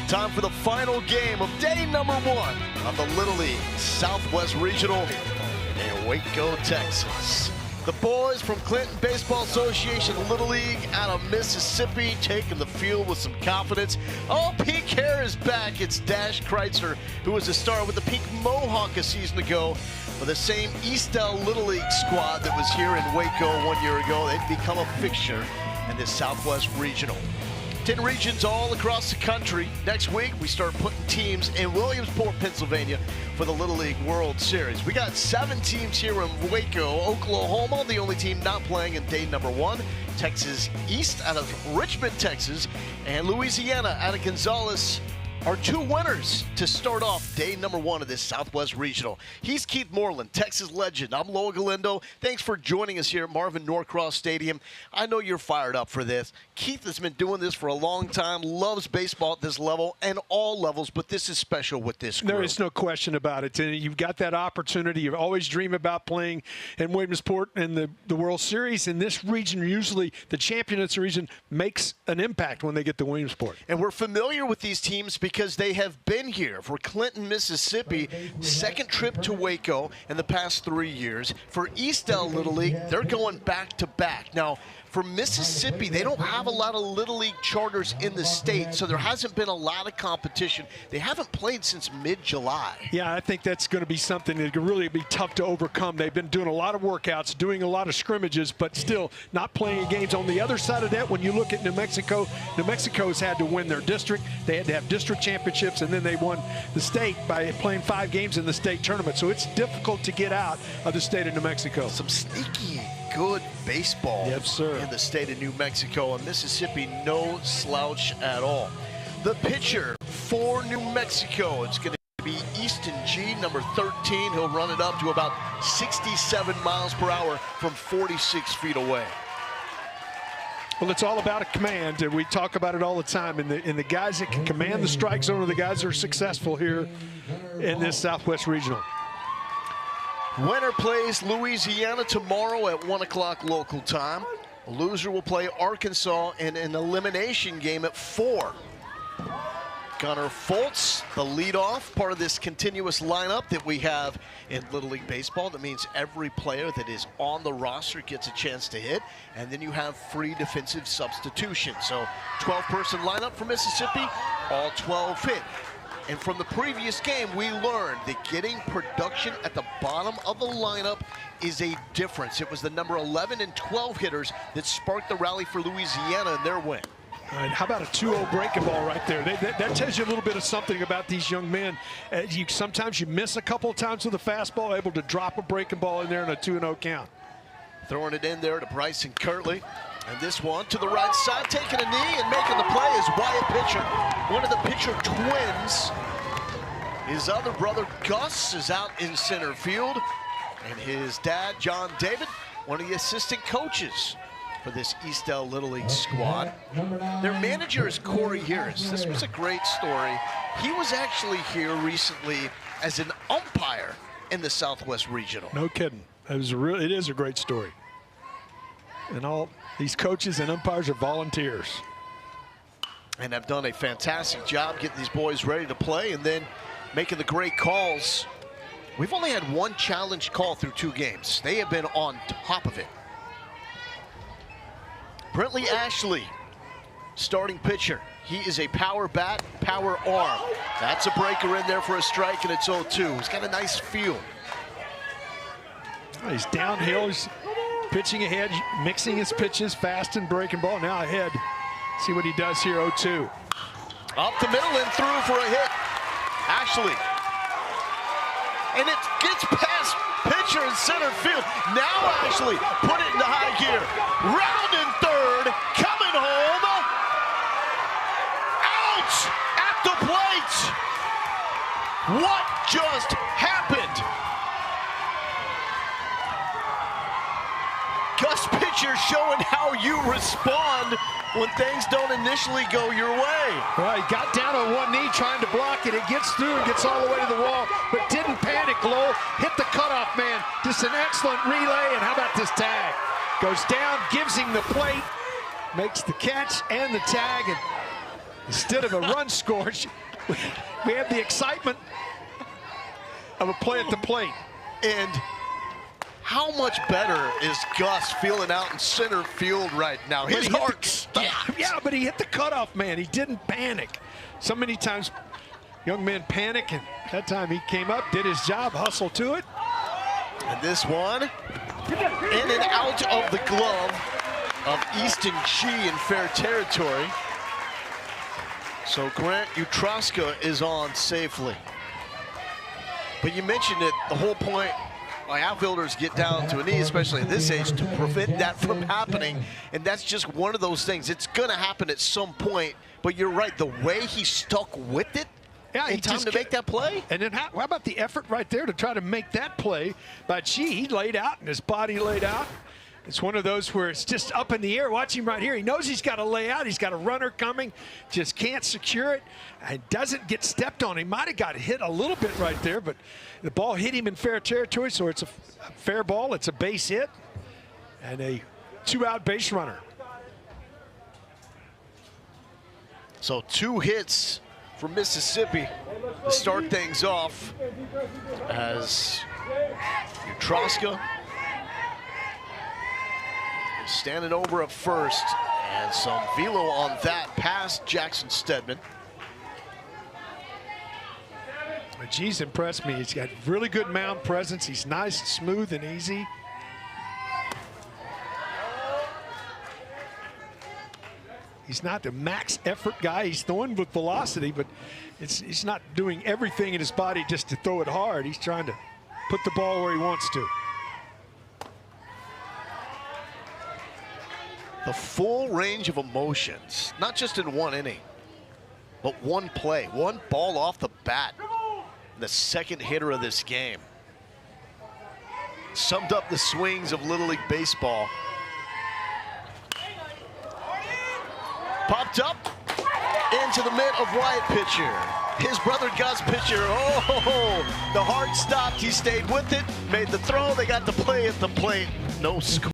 Time for the final game of day number 1 of the Little League Southwest Regional in Waco, Texas. The boys from Clinton Baseball Association Little League out of Mississippi taking the field with some confidence. Oh, Pink Hair is back. It's Dash Kreitzer, who was a star with the Pink Mohawk a season ago, for the same Eastel Little League squad that was here in Waco 1 year ago. They've become a fixture in this Southwest Regional. 10 regions all across the country. Next week, we start putting teams in Williamsport, Pennsylvania for the Little League World Series. We got 7 teams here in Waco, Oklahoma, the only team not playing in day number 1. Texas East out of Richmond, Texas, and Louisiana out of Gonzales are 2 winners to start off day number 1 of this Southwest Regional. He's Keith Moreland, Texas legend. I'm Loa Galindo. Thanks for joining us here at Marvin Norcross Stadium. I know you're fired up for this. Keith has been doing this for a long time, loves baseball at this level and all levels, but this is special with this group. There is no question about it. And you've got that opportunity. You always dream about playing in Williamsport in the World Series. In this region, usually the champion of this region makes an impact when they get to Williamsport. And we're familiar with these teams because they have been here. For Clinton, Mississippi, second trip to Waco in the past 3 years. For Eastel Little League, they're going back to back. Now, for Mississippi, they don't have a lot of Little League charters in the state, so there hasn't been a lot of competition. They haven't played since mid-July. Yeah, I think that's going to be something that could really be tough to overcome. They've been doing a lot of workouts, doing a lot of scrimmages, but still not playing games. On the other side of that, when you look at New Mexico's had to win their district. They had to have district championships, and then they won the state by playing 5 games in the state tournament. So it's difficult to get out of the state of New Mexico. Some sneaky good baseball, yes, sir, in the state of New Mexico, and Mississippi no slouch at all. The pitcher for New Mexico, it's going to be Easton G, number 13. He'll run it up to about 67 miles per hour from 46 feet away. Well, it's all about a command, and we talk about it all the time. And the guys that can command the strike zone are the guys that are successful here in this Southwest Regional. Winner plays Louisiana tomorrow at 1 o'clock local time. A loser will play Arkansas in an elimination game at 4. Gunnar Foltz, the leadoff, part of this continuous lineup that we have in Little League Baseball. That means every player that is on the roster gets a chance to hit, and then you have free defensive substitution. So 12-person lineup for Mississippi, all 12 hit. And from the previous game, we learned that getting production at the bottom of the lineup is a difference. It was the number 11 and 12 hitters that sparked the rally for Louisiana in their win. All right, how about a 2-0 breaking ball right there? That tells you a little bit of something about these young men. Sometimes you miss a couple of times with a fastball, able to drop a breaking ball in there in a 2-0 count. Throwing it in there to Bryson Kirtley. And this one to the right side, taking a knee and making the play is Wyatt Pitcher. One of the Pitcher twins. His other brother, Gus, is out in center field. And his dad, John David, one of the assistant coaches for this Eastel Little League squad. Their manager is Corey Harris. This was a great story. He was actually here recently as an umpire in the Southwest Regional. No kidding. It is a great story. And all these coaches and umpires are volunteers. And have done a fantastic job getting these boys ready to play and then making the great calls. We've only had 1 challenge call through 2 games. They have been on top of it. Brentley Ashley, starting pitcher. He is a power bat, power arm. That's a breaker in there for a strike, and it's 0-2. He's got a nice feel. He's downhill. He's pitching ahead, mixing his pitches, fast and breaking ball. Now ahead. See what he does here, 0-2. Up the middle and through for a hit. Ashley. And it gets past pitcher in center field. Now Ashley put it into high gear. Round in third, coming home. Out at the plate. What just happened? Gus Pitcher showing how you respond when things don't initially go your way. Well, he got down on one knee trying to block it. It gets through and gets all the way to the wall, but didn't panic low. Hit the cutoff man. Just an excellent relay, and how about this tag? Goes down, gives him the plate, makes the catch and the tag, and Instead of a run score, we have the excitement of a play at the plate. And how much better is Gus feeling out in center field right now? His heart stopped. Yeah, but he hit the cutoff man. He didn't panic. So many times young men panic, and that time he came up, did his job, hustled to it. And this one, in and out of the glove of Easton G in fair territory. So Grant Utroska is on safely. But you mentioned it, the whole point, like outfielders get down to a knee, especially at this age, to prevent that from happening. And that's just one of those things. It's going to happen at some point, but you're right, the way he stuck with it, yeah, in time to make that play. And then how about the effort right there to try to make that play by G? He laid out and his body laid out. It's one of those where it's just up in the air. Watch him right here. He knows he's got to lay out. He's got a runner coming, just can't secure it, and doesn't get stepped on. He might have got hit a little bit right there, but the ball hit him in fair territory, so it's a fair ball. It's a base hit and a 2-out base runner. So 2 hits for Mississippi to start things off as Utroska is standing over at first, and some velo on that past Jackson Stedman. But G's impressed me. He's got really good mound presence. He's nice, smooth, and easy. He's not the max effort guy. He's throwing with velocity, but he's not doing everything in his body just to throw it hard. He's trying to put the ball where he wants to. The full range of emotions, not just in one inning, but one play, one ball off the bat. The second hitter of this game summed up the swings of Little League baseball. Popped up into the mitt of Wyatt Pitcher. His brother Gus Pitcher, oh, the heart stopped. He stayed with it, made the throw. They got the play at the plate. No score.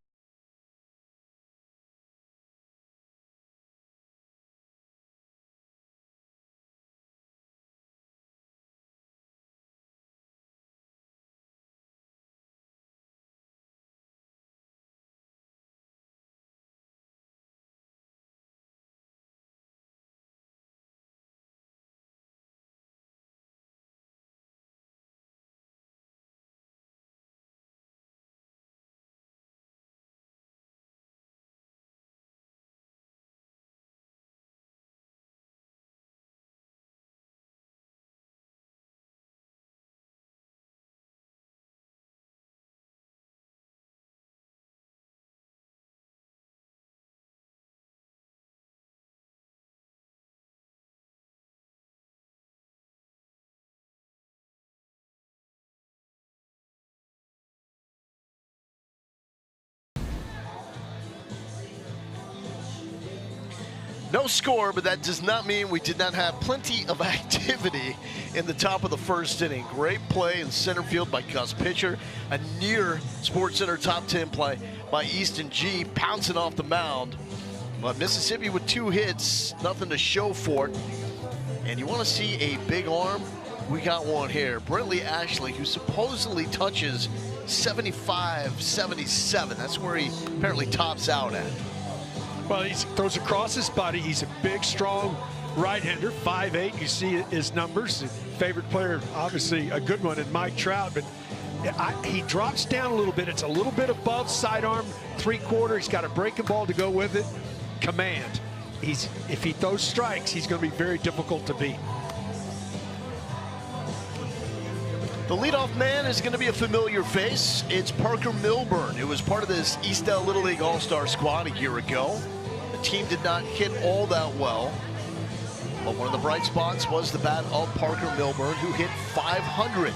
No score, but that does not mean we did not have plenty of activity in the top of the first inning. Great play in center field by Gus Pitcher. A near SportsCenter top 10 play by Easton G, pouncing off the mound. But Mississippi with 2 hits, nothing to show for it. And you want to see a big arm? We got one here. Brentley Ashley, who supposedly touches 75, 77. That's where he apparently tops out at. Well, he throws across his body. He's a big, strong right-hander, 5'8". You see his numbers. His favorite player, obviously a good one, in Mike Trout. But he drops down a little bit. It's a little bit above sidearm, 3/4. He's got a breaking ball to go with it. Command. If he throws strikes, he's going to be very difficult to beat. The leadoff man is going to be a familiar face. It's Parker Milburn, who was part of this Eastdale Little League All-Star squad a year ago. The team did not hit all that well, but one of the bright spots was the bat of Parker Milburn, who hit 500.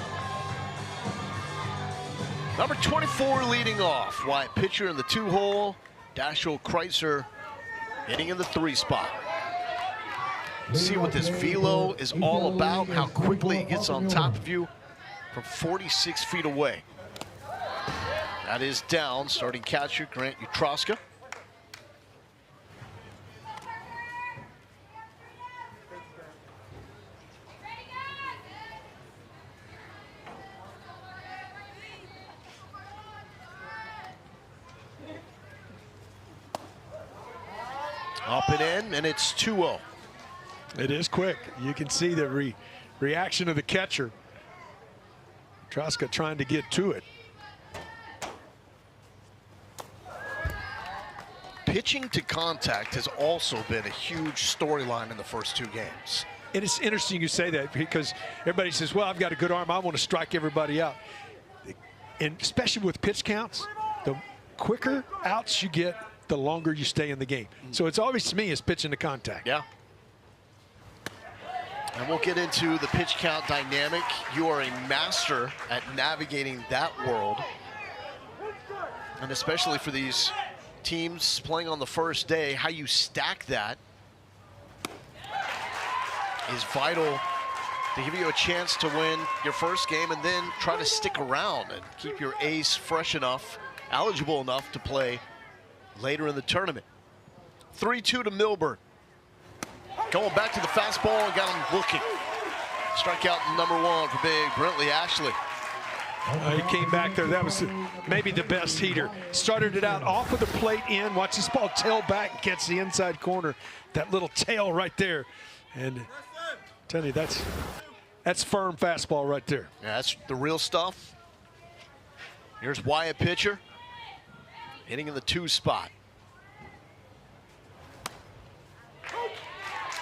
Number 24 leading off. Wyatt Pitcher in the 2-hole. Dashiell Kreitzer hitting in the 3 spot. See what this velo is all about, how quickly it gets on top of you from 46 feet away. That is down. Starting catcher Grant Utroska. Up and in, and it's 2-0. It is quick. You can see the reaction of the catcher. Traska trying to get to it. Pitching to contact has also been a huge storyline in the first 2 games. And it's interesting you say that because everybody says, well, I've got a good arm. I want to strike everybody out. And especially with pitch counts, the quicker outs you get, the longer you stay in the game. So it's always, to me, is pitching to contact. Yeah. And we'll get into the pitch count dynamic. You are a master at navigating that world. And especially for these teams playing on the first day, how you stack that is vital to give you a chance to win your first game and then try to stick around and keep your ace fresh enough, eligible enough to play later in the tournament. 3-2 to Milburn. Going back to the fastball and got him looking. Strikeout number 1 for big Brentley Ashley. He came back there. That was maybe the best heater. Started it out off of the plate in. Watch this ball tail back and catch the inside corner. That little tail right there. And tell you, that's firm fastball right there. Yeah, that's the real stuff. Here's Wyatt pitcher. Hitting in the 2 spot.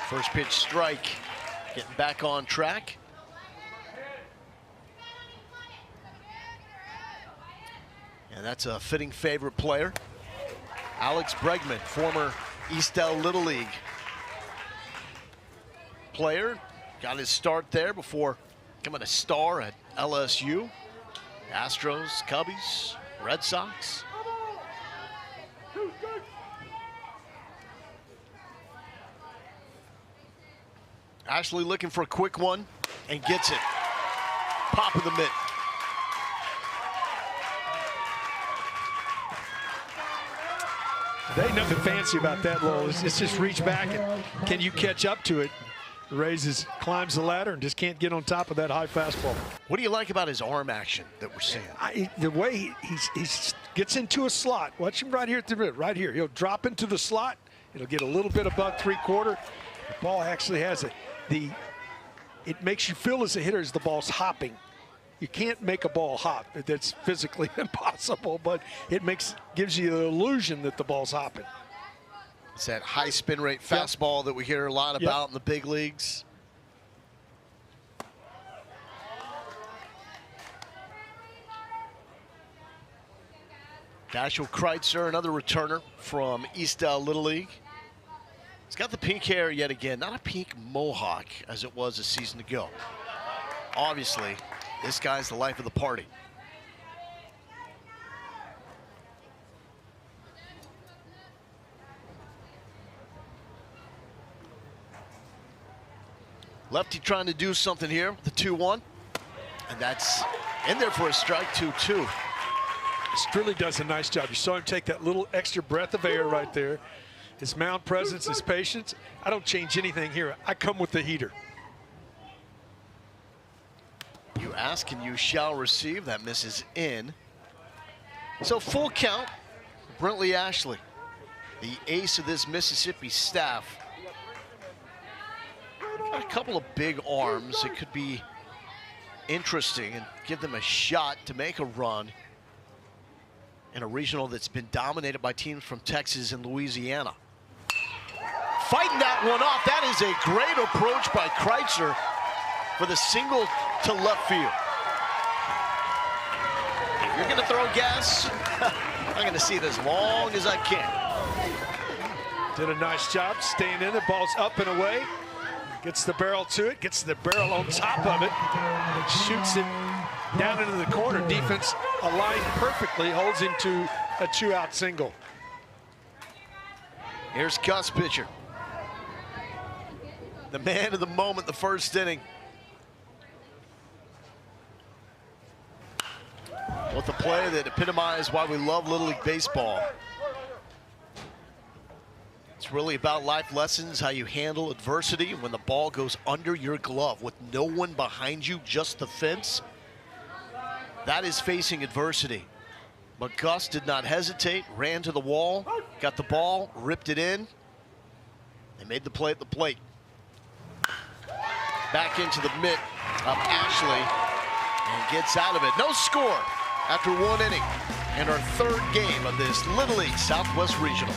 First pitch strike. Getting back on track. And that's a fitting favorite player. Alex Bregman, former Eastdale Little League player. Got his start there before becoming a star at LSU. Astros, Cubbies, Red Sox. Ashley looking for a quick one and gets it. Pop of the mitt. There ain't nothing fancy about that, Lowell. It's just reach back and can you catch up to it? Climbs the ladder and just can't get on top of that high fastball. What do you like about his arm action that we're seeing? The way he gets into a slot. Watch him right here at the rim, right here. He'll drop into the slot. It'll get a little bit above 3/4. The ball actually has it makes you feel as a hitter as the ball's hopping. You can't make a ball hop. That's physically impossible, but it gives you the illusion that the ball's hopping. It's that high spin rate fastball that we hear a lot about in the big leagues. Dashiell Kreitzer, another returner from Eastdale Little League. He's got the pink hair yet again, not a pink mohawk as it was a season ago. Obviously, this guy's the life of the party. Lefty trying to do something here, the 2-1. And that's in there for a strike, 2-2. Strili does a nice job. You saw him take that little extra breath of air right there. His mound presence, his patience. I don't change anything here. I come with the heater. You ask and you shall receive. That misses in. So full count, Brentley Ashley, the ace of this Mississippi staff. Got a couple of big arms. It could be interesting and give them a shot to make a run in a regional that's been dominated by teams from Texas and Louisiana. Fighting that one off. That is a great approach by Kreitzer for the single to left field. If you're going to throw gas, I'm going to see it as long as I can. Did a nice job staying in it. Ball's up and away. Gets the barrel to it, gets the barrel on top of it, and shoots it down into the corner. Defense aligned perfectly, holds him to a 2-out single. Here's Gus pitcher. The man of the moment, the first inning. With a play that epitomized why we love Little League Baseball. It's really about life lessons, how you handle adversity when the ball goes under your glove with no one behind you, just the fence. That is facing adversity. But Gus did not hesitate, ran to the wall, got the ball, ripped it in, They made the play at the plate. Back into the mitt of Ashley and gets out of it. No score after 1 inning and our 3rd game of this Little League Southwest Regional.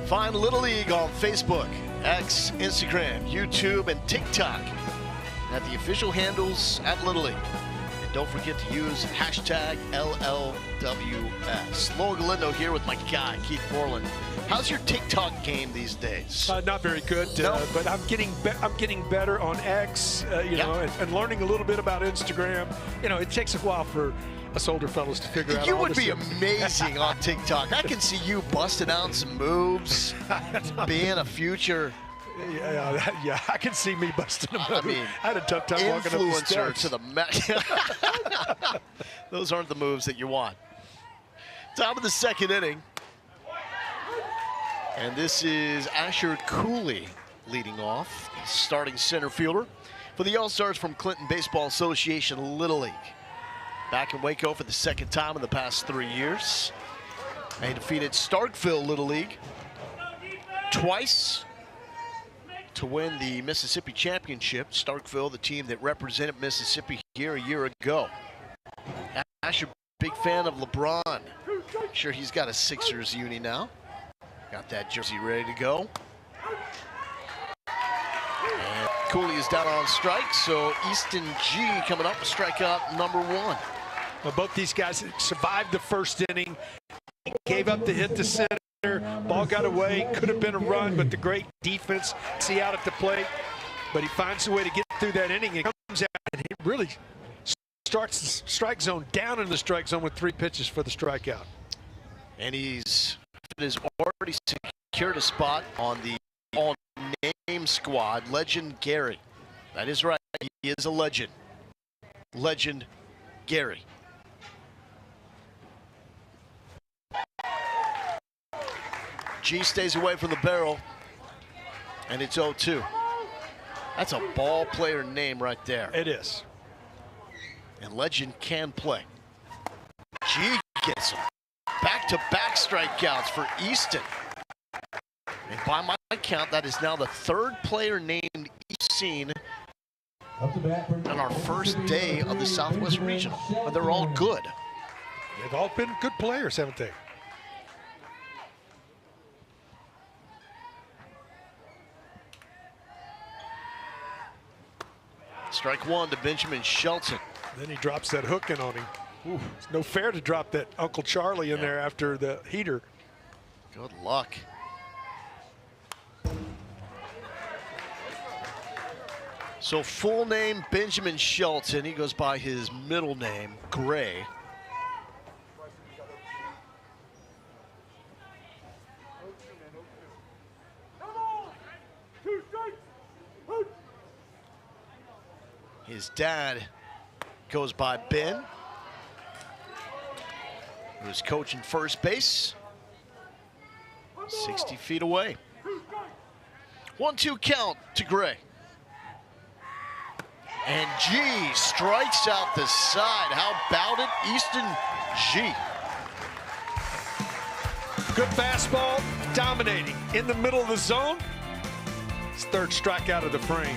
Find Little League on Facebook, X, Instagram, YouTube, and TikTok at the official handles at Little League. And don't forget to use hashtag LLWS. Lowell Galindo here with my guy, Keith Borland. How's your TikTok game these days? Not very good, No. but I'm getting better on X, know, and learning a little bit about Instagram. You know, it takes a while for us older fellows to figure out. You all would this be stuff. amazing on TikTok. I can see you busting out some moves, being a future Yeah, I can see me busting them. I mean, I had a tough time walking up the influencer steps. to the max. Those aren't the moves that you want. Top of the 2nd inning. And this is Asher Cooley leading off, the starting center fielder for the All-Stars from Clinton Baseball Association Little League. Back in Waco for the 2nd time in the past 3 years. They defeated Starkville Little League twice to win the Mississippi Championship. Starkville, the team that represented Mississippi here a year ago. Asher, big fan of LeBron. Sure, he's got a Sixers uni now. Got that jersey ready to go. And Cooley is down on strike, so Easton G coming up with strikeout number 1. Well, both these guys survived the 1st inning, gave up the hit to center. Ball got away, could have been a run, but the great defense, see out at the plate. But he finds a way to get through that inning. He comes out and he really starts the strike zone, down in the strike zone with 3 pitches for the strikeout. And he's already secured a spot on the all-name squad, Legend Gary. That is right, he is a legend. Legend Gary. G stays away from the barrel, and it's 0-2. That's a ball player name right there. It is. And Legend can play. G gets him. Back-to-back strikeouts for Easton. And by my count, that is now the 3rd player named each seen on our first day of the Southwest Regional. And they're all good. They've all been good players, haven't they? Strike 1 to Benjamin Shelton. Then he drops that hook in on him. Ooh, it's no fair to drop that Uncle Charlie in there after the heater. Good luck. So full name Benjamin Shelton. He goes by his middle name, Gray. His dad goes by Ben, who's coaching first base 60 feet away. 1-2 count to Gray. And G strikes out the side. How about it, Easton G? Good fastball, dominating in the middle of the zone. His third strikeout of the frame.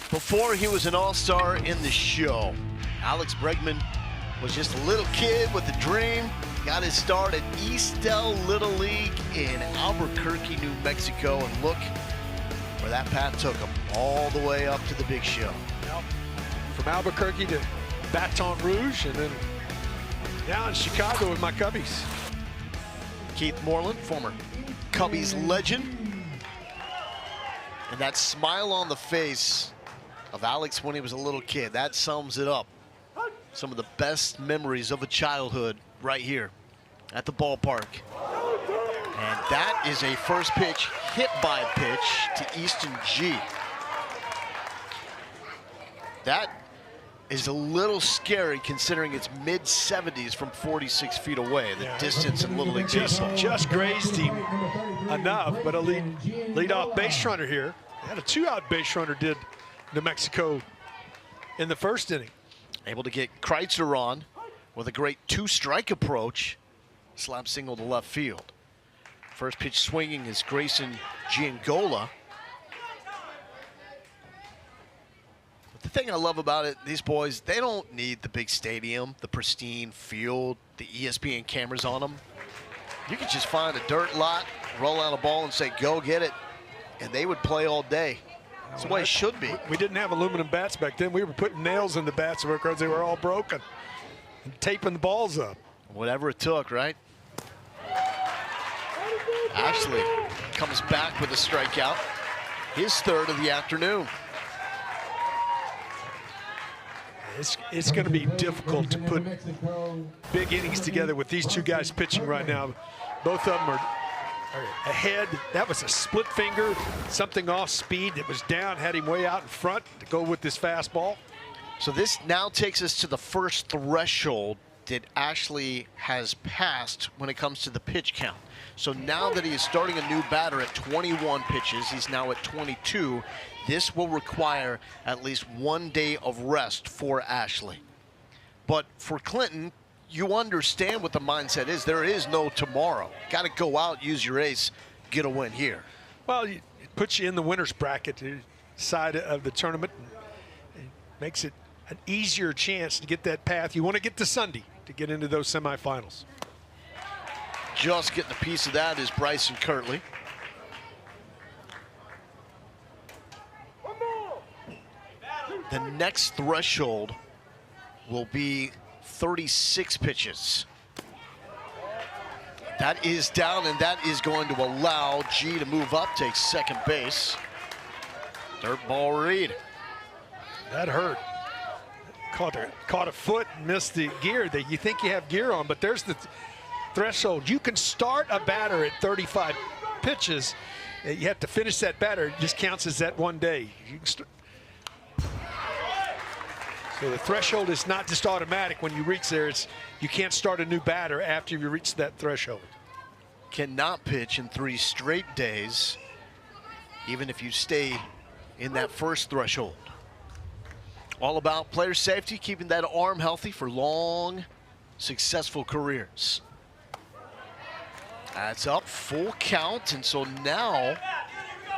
Before he was an all-star in the show, Alex Bregman was just a little kid with a dream. Got his start at Eastel Little League in Albuquerque, New Mexico, and look where that path took him, all the way up to the big show. From Albuquerque to Baton Rouge, and then down in Chicago with my Cubbies. Keith Moreland, former Cubbies legend. And that smile on the face of Alex when he was a little kid, that sums it up. Some of the best memories of a childhood right here at the ballpark. And that is a first pitch hit by pitch to Easton G. That is a little scary considering it's mid-70s from 46 feet away, the distance in Little League Baseball. Just grazed him enough, but a lead-off base runner here. Had a two-out base runner, did New Mexico in the first inning. Able to get Kreitzer on with a great two-strike approach. Slap single to left field. First pitch swinging is Grayson Giangola. But the thing I love about it, these boys, they don't need the big stadium, the pristine field, the ESPN cameras on them. You could just find a dirt lot, roll out a ball and say, go get it, and they would play all day. That's the way it should be. We didn't have aluminum bats back then. We were putting nails in the bats because they were all broken and taping the balls up. Whatever it took, right? Ashley comes back with a strikeout. His third of the afternoon. It's going to be difficult to put big innings together with these two guys pitching right now. Both of them are ahead. That was a split finger, something off speed that was down, had him way out in front to go with this fastball. So this now takes us to the first threshold that Ashley has passed when it comes to the pitch count. So now that he is starting a new batter at 21 pitches, he's now at 22. This will require at least 1 day of rest for Ashley. But for Clinton, you understand what the mindset is. There is no tomorrow. Got to go out, use your ace, get a win here. Well, it puts you in the winner's bracket side of the tournament. And it makes it an easier chance to get that path. You want to get to Sunday to get into those semifinals. Just getting a piece of that is Bryson Kirtley. The next threshold will be 36 pitches. That is down, and that is going to allow G to move up, take second base. Dirt ball read. That hurt. Caught a foot and missed the gear. That you think you have gear on, but there's threshold. You can start a batter at 35 pitches. You have to finish that batter. It just counts as that one day. You can so the threshold is not just automatic. When you reach there, you can't start a new batter after you reach that threshold. Cannot pitch in 3 straight days, even if you stay in that first threshold. All about player safety, keeping that arm healthy for long, successful careers. That's up, full count, and so now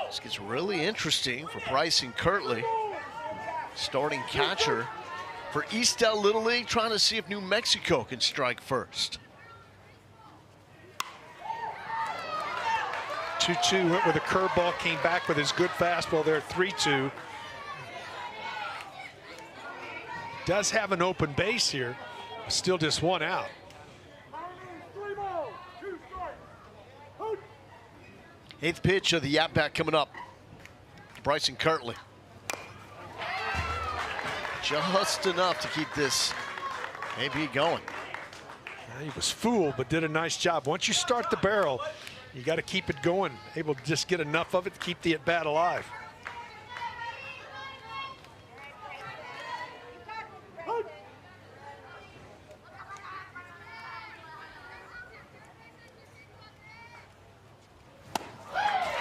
this gets really interesting for Bryson Kirtley, starting catcher for Eastdale Little League, trying to see if New Mexico can strike first. 2-2, went with a curveball, came back with his good fastball there, 3-2. Does have an open base here, still just 1 out. Eighth pitch of the at-bat coming up. Bryson Kirtley. Just enough to keep this maybe going. He was fooled, but did a nice job. Once you start the barrel, you got to keep it going, able to just get enough of it to keep the at-bat alive.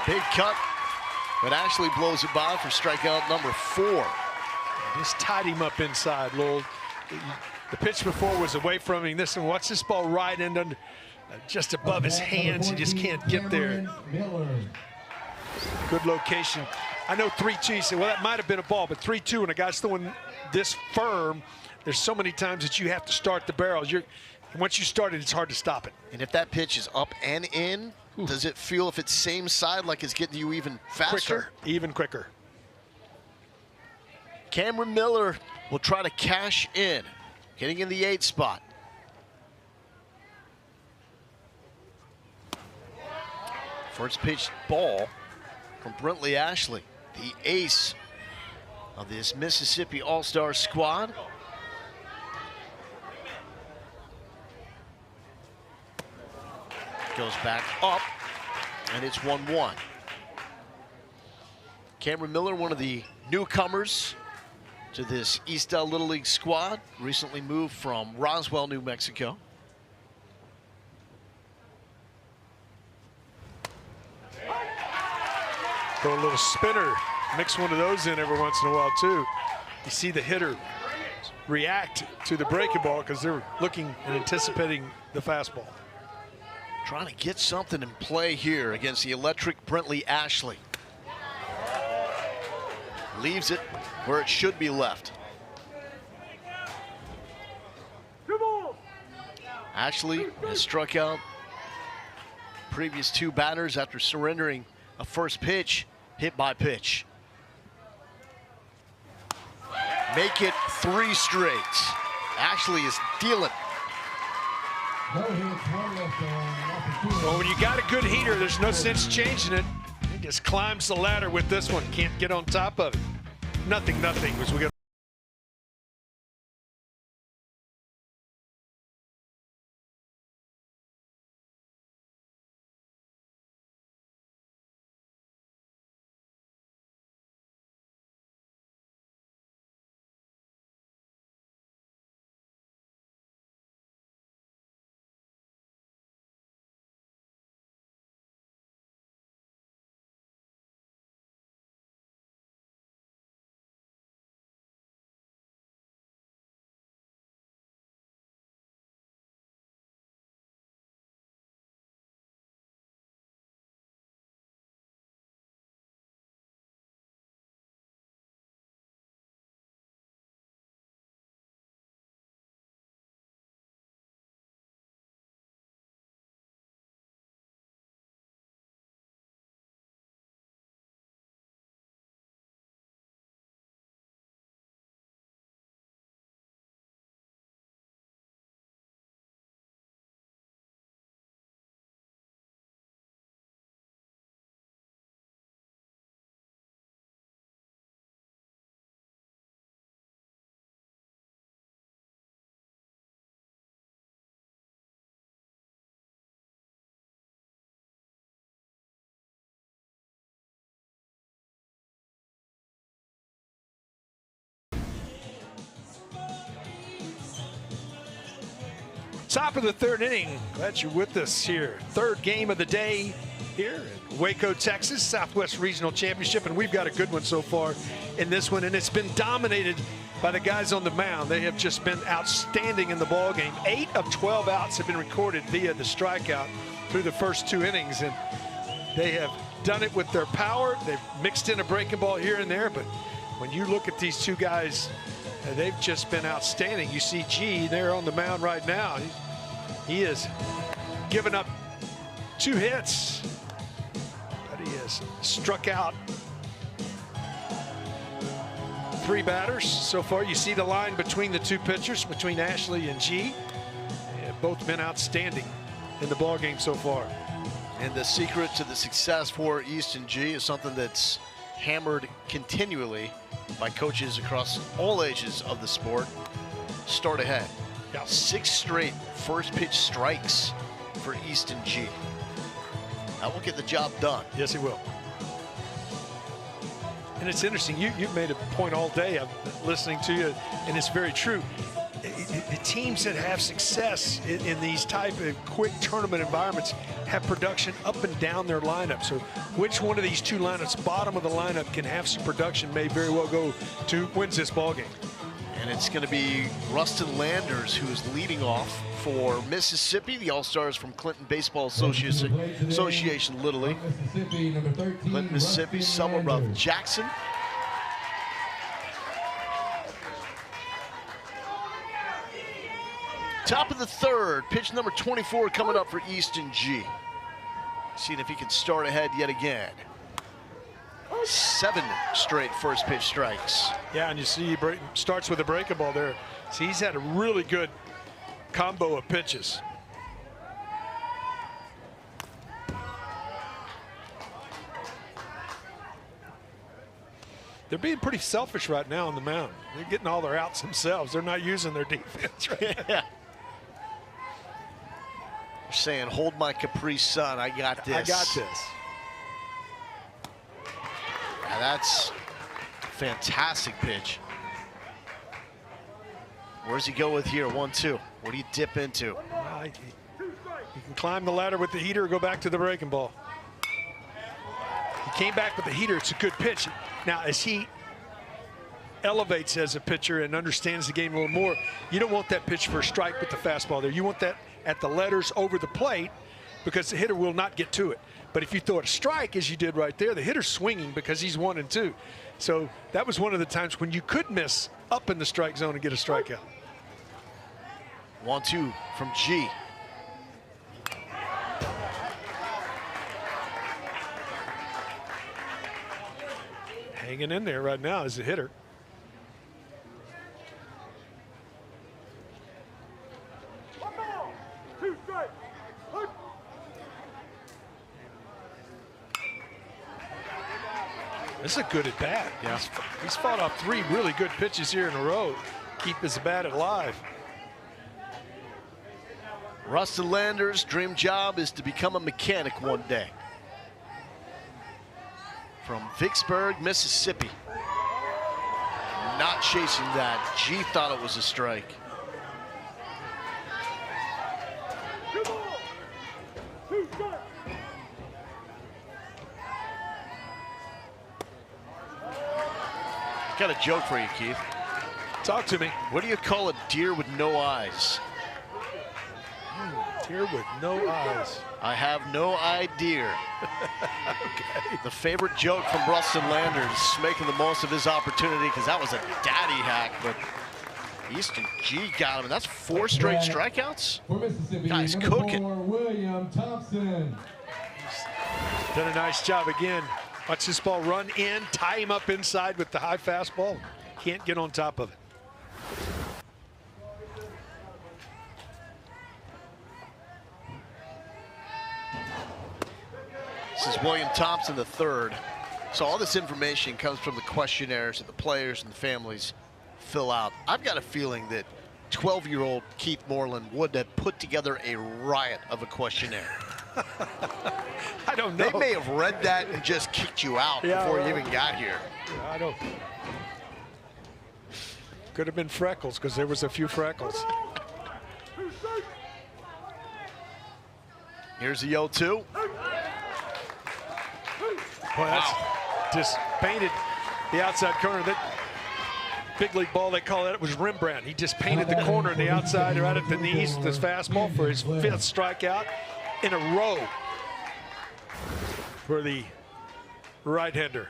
Big cut, but Ashley blows it by for strikeout number 4. Just tied him up inside, Lowell. The pitch before was away from him. This one, watch this ball right in under, just above his hands. He just can't get there. Good location. I know 3-2, you say, well, that might have been a ball, but 3-2, and a guy's throwing this firm, there's so many times that you have to start the barrels. Once you start it, it's hard to stop it. And if that pitch is up and in, does it feel, if it's same side, like it's getting you even faster? Quicker, even quicker. Cameron Miller will try to cash in, getting in the 8th spot. First pitch ball from Brentley Ashley, the ace of this Mississippi All-Star squad. Goes back up, and it's 1-1. Cameron Miller, one of the newcomers to this Eastdale Little League squad, recently moved from Roswell, New Mexico. Throw a little spinner, mix one of those in every once in a while too. You see the hitter react to the breaking ball because they're looking and anticipating the fastball. Trying to get something in play here against the electric Brentley Ashley. Leaves it where it should be left. Ashley has struck out previous 2 batters after surrendering a first pitch, hit by pitch. Make it 3 straight. Ashley is dealing. Well, when you got a good heater, there's no sense changing it. He just climbs the ladder with this one. Can't get on top of it. Nothing, as we got Top of the third inning. Glad you're with us here. Third game of the day here in Waco, Texas, Southwest Regional Championship, and we've got a good one so far in this one, and it's been dominated by the guys on the mound. They have just been outstanding in the ball game. 8 of 12 outs have been recorded via the strikeout through the first 2 innings, and they have done it with their power. They've mixed in a breaking ball here and there, but when you look at these two guys, they've just been outstanding. You see G there on the mound right now. He has given up 2 hits, but he has struck out 3 batters so far. You see the line between the 2 pitchers, between Ashley and G. They have both been outstanding in the ball game so far. And the secret to the success for Easton G is something that's hammered continually by coaches across all ages of the sport. Start ahead. Yeah. 6 straight first pitch strikes for Easton G. That will get the job done. Yes, he will. And it's interesting, you've made a point all day. I'm listening to you, and it's very true. The teams that have success in these type of quick tournament environments have production up and down their lineup. So which one of these 2 lineups, bottom of the lineup, can have some production may very well go to wins this ball game. And it's going to be Rustin Landers who's leading off for Mississippi, the All-Stars from Clinton Baseball Association Little League. Clinton, Mississippi, suburb of Jackson. Top of the third, pitch number 24 coming up for Easton G. Seeing if he can start ahead yet again. 7 straight first pitch strikes. Yeah, and you see he starts with a breaking ball there. See, he's had a really good combo of pitches. They're being pretty selfish right now on the mound. They're getting all their outs themselves. They're not using their defense right now. Yeah. They're saying, hold my Capri Sun, I got this. I got this. Yeah, that's a fantastic pitch. Where does he go with here? 1-2. What do you dip into? You can climb the ladder with the heater or go back to the breaking ball. He came back with the heater. It's a good pitch. Now, as he elevates as a pitcher and understands the game a little more, you don't want that pitch for a strike with the fastball there. You want that at the letters over the plate because the hitter will not get to it. But if you throw it a strike, as you did right there, the hitter's swinging because he's 1 and 2. So that was one of the times when you could miss up in the strike zone and get a strikeout. 1-2 from G. Hanging in there right now as a hitter. This is a good at bat. Yeah. He's fought off 3 really good pitches here in a row. Keep his bat alive. Rustin Landers' dream job is to become a mechanic one day. From Vicksburg, Mississippi. Not chasing that. G thought it was a strike. Got a joke for you, Keith. Talk to me. What do you call a deer with no eyes? Deer with no eyes. I have no idea. Okay. The favorite joke from Rustin Landers, making the most of his opportunity because that was a daddy hack, but Easton G got him, and that's 4 straight strikeouts. Guy's cooking. William Thompson. Done a nice job again. Watch this ball run in, tie him up inside with the high fastball. Can't get on top of it. This is William Thompson III. So all this information comes from the questionnaires that the players and the families fill out. I've got a feeling that 12-year-old Keith Moreland would have put together a riot of a questionnaire. I don't know. They may have read that and just kicked you out before you even got here. I don't. Could have been Freckles because there was a few freckles. Here's the 0-2. Well, that's just painted the outside corner. That big league ball, they call it was Rembrandt. He just painted the corner on the outside right at the knees with his fastball for his 5th strikeout in a row for the right-hander.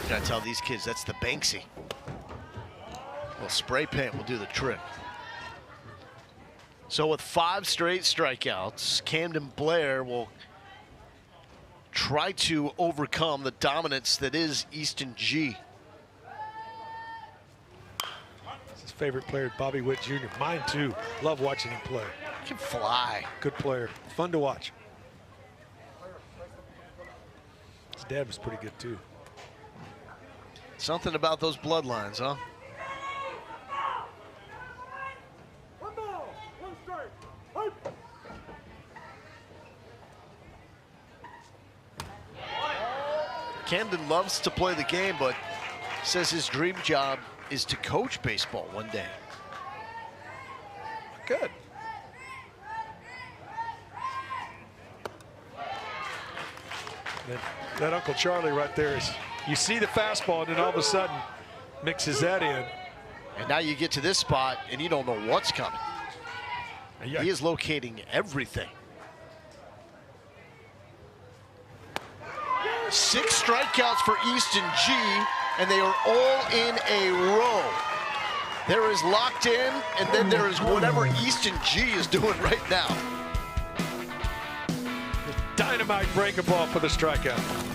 You gotta tell these kids that's the Banksy. Well, spray paint will do the trick. So with 5 straight strikeouts, Camden Blair will try to overcome the dominance that is Easton G. His favorite player, Bobby Witt Jr. Mine too. Love watching him play. He can fly. Good player. Fun to watch. His dad was pretty good too. Something about those bloodlines, huh? Camden loves to play the game, but says his dream job is to coach baseball one day. Good. That Uncle Charlie right there is, you see the fastball and then all of a sudden mixes that in. And now you get to this spot and you don't know what's coming. Yeah. He is locating everything. 6 strikeouts for Easton G, and they are all in a row. There is locked in, and then there is whatever Easton G is doing right now. Dynamite breaking ball for the strikeout.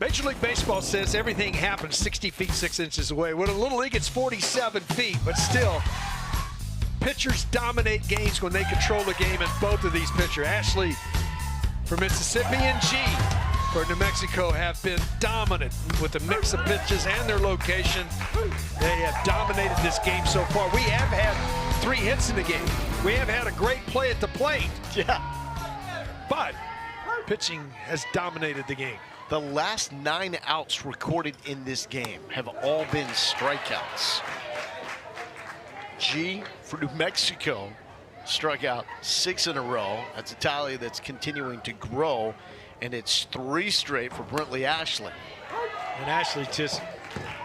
Major League Baseball says everything happens 60 feet 6 inches away. Well, in Little League, it's 47 feet, but still, pitchers dominate games when they control the game, and both of these pitchers, Ashley for Mississippi and G for New Mexico, have been dominant with the mix of pitches and their location. They have dominated this game so far. We have had 3 hits in the game. We have had a great play at the plate. Yeah. But pitching has dominated the game. The last 9 outs recorded in this game have all been strikeouts. G for New Mexico struck out 6 in a row. That's a tally that's continuing to grow, and it's 3 straight for Brentley Ashley. And Ashley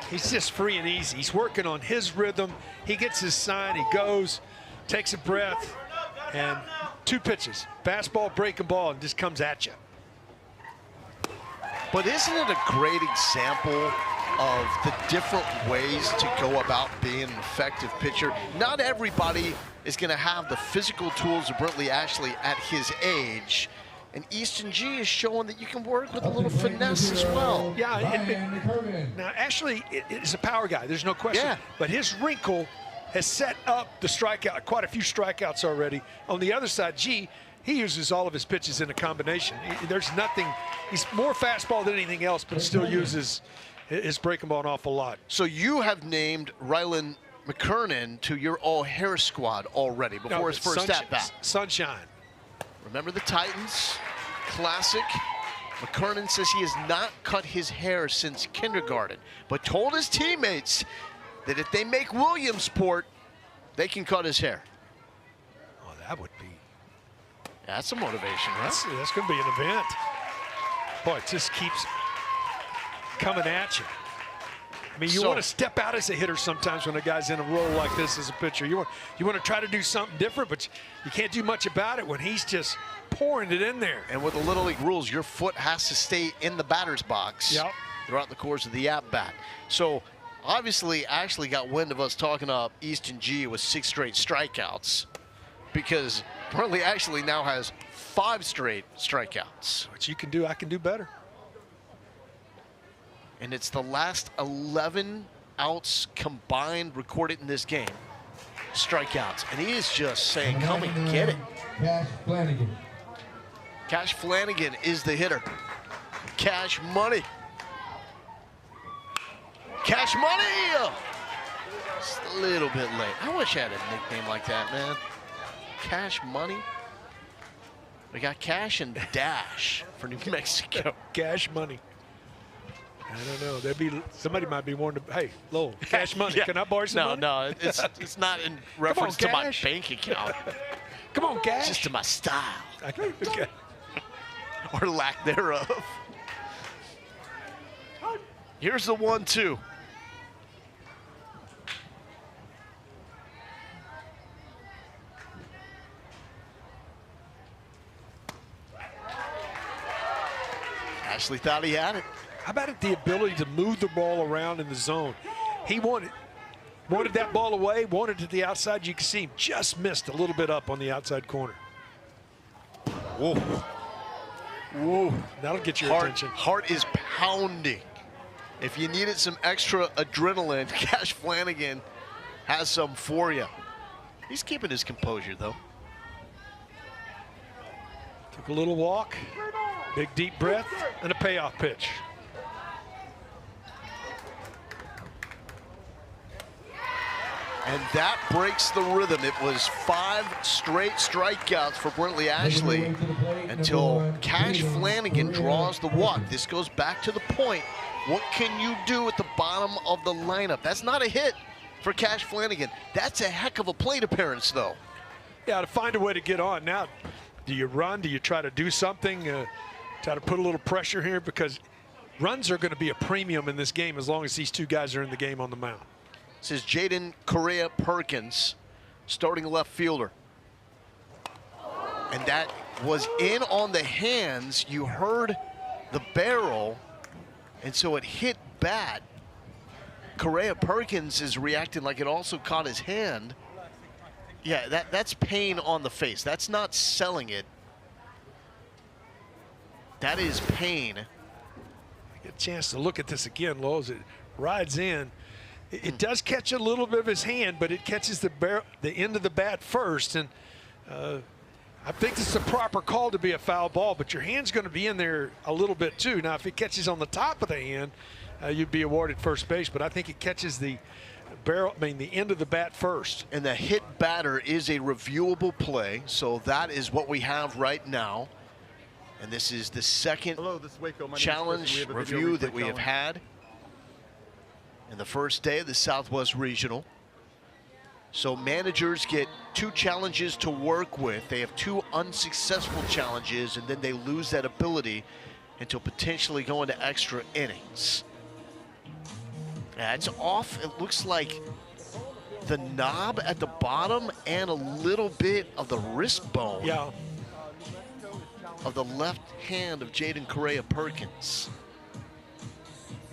he's just free and easy. He's working on his rhythm. He gets his sign, he goes, takes a breath, and 2 pitches. Fastball, breaking ball, and just comes at you. But isn't it a great example of the different ways to go about being an effective pitcher? Not everybody is going to have the physical tools of Brentley Ashley at his age. And Easton G is showing that you can work with a little finesse as well. Yeah, now Ashley is a power guy, there's no question. Yeah. But his wrinkle has set up the strikeout, quite a few strikeouts already. On the other side, G, he uses all of his pitches in a combination. There's nothing, he's more fastball than anything else, but still uses is breaking ball an awful lot. So you have named Rylan McKernan to your all-hair squad already before his first at-bat. Sunshine. Remember the Titans? Classic. McKernan says he has not cut his hair since kindergarten, but told his teammates that if they make Williamsport, they can cut his hair. Oh, that would be. That's a motivation, right? That's going to be an event. Boy, it just keeps coming at you. I mean, you want to step out as a hitter sometimes when a guy's in a role like this as a pitcher. You want to try to do something different, but you can't do much about it when he's just pouring it in there. And with the Little League rules, your foot has to stay in the batter's box throughout the course of the at-bat. So obviously, Ashley got wind of us talking up Easton G with 6 straight strikeouts, because apparently Ashley now has 5 straight strikeouts. What you can do, I can do better. And it's the last 11 outs combined recorded in this game. Strikeouts. And he is just saying, come and get it. Cash Flanagan. Cash Flanagan is the hitter. Cash Money. Cash Money! Just a little bit late. I wish I had a nickname like that, man. Cash Money. We got Cash and Dash for New Mexico. Cash Money. I don't know. Somebody might be wanting to. Hey, Lowell, Cash Money. Can I borrow some money? No, it's not in reference to my bank account. Come on, Cash. It's just to my style. Okay. Or lack thereof. Here's the 1-2. Ashley thought he had it. How about it, the ability to move the ball around in the zone? He wanted that ball away, wanted it to the outside. You can see him just missed a little bit up on the outside corner. Whoa. Whoa. That'll get your attention. Heart is pounding. If you needed some extra adrenaline, Cash Flanagan has some for you. He's keeping his composure, though. Took a little walk, big deep breath, and a payoff pitch. And that breaks the rhythm. It was 5 straight strikeouts for Brentley Ashley until Cash Flanagan draws the walk. This goes back to the point. What can you do at the bottom of the lineup? That's not a hit for Cash Flanagan. That's a heck of a plate appearance, though. Yeah, to find a way to get on. Now, do you run? Do you try to do something? Try to put a little pressure here? Because runs are going to be a premium in this game as long as these 2 guys are in the game on the mound. This is Jaden Correa Perkins, starting left fielder. And that was in on the hands. You heard the barrel, and so it hit bad. Correa Perkins is reacting like it also caught his hand. Yeah, that's pain on the face. That's not selling it. That is pain. I get a chance to look at this again, Lowell, as it rides in. It does catch a little bit of his hand, but it catches the end of the bat first. And I think this is a proper call to be a foul ball, but your hand's going to be in there a little bit too. Now, if it catches on the top of the hand, you'd be awarded first base, but I think it catches the end of the bat first. And the hit batter is a reviewable play, so that is what we have right now. And this is the second challenge review that we have had in the first day of the Southwest Regional. So managers get 2 challenges to work with. They have 2 unsuccessful challenges, and then they lose that ability until potentially going to extra innings. Yeah, it's off. It looks like the knob at the bottom and a little bit of the wrist bone of the left hand of Jaden Correa Perkins.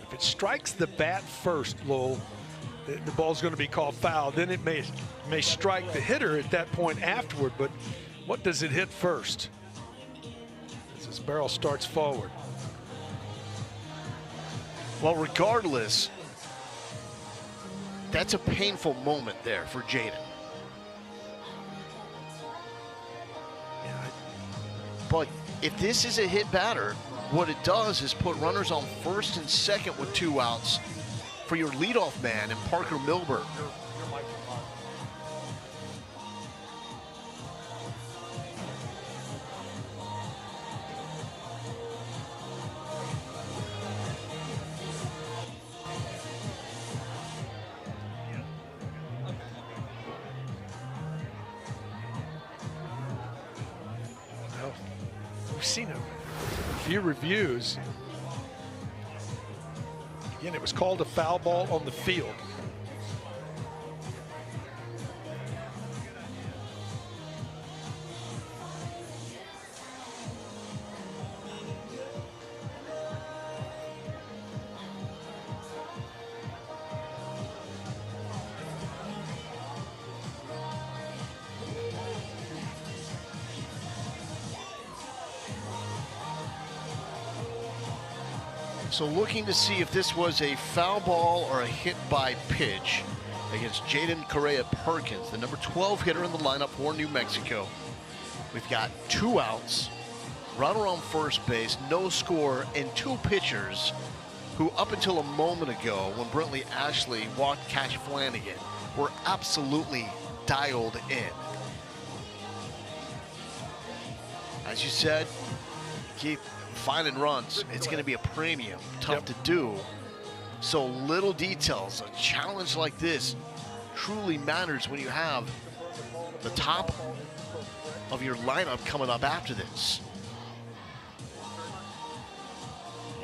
If it strikes the bat first, Lowell, the ball's going to be called foul. Then it may strike the hitter at that point afterward, but what does it hit first? As this barrel starts forward. Well, regardless, that's a painful moment there for Jaden. But if this is a hit batter, what it does is put runners on first and second with 2 outs for your leadoff man in Parker Milburn. We've seen a few reviews. Again, it was called a foul ball on the field. So looking to see if this was a foul ball or a hit by pitch against Jaden Correa Perkins, the number 12 hitter in the lineup for New Mexico. We've got 2 outs, runner on first base, no score, and 2 pitchers who up until a moment ago when Brentley Ashley walked Cash Flanagan were absolutely dialed in. As you said, Keith, finding runs, it's going to be a premium, tough to do. So little details, a challenge like this truly matters when you have the top of your lineup coming up after this.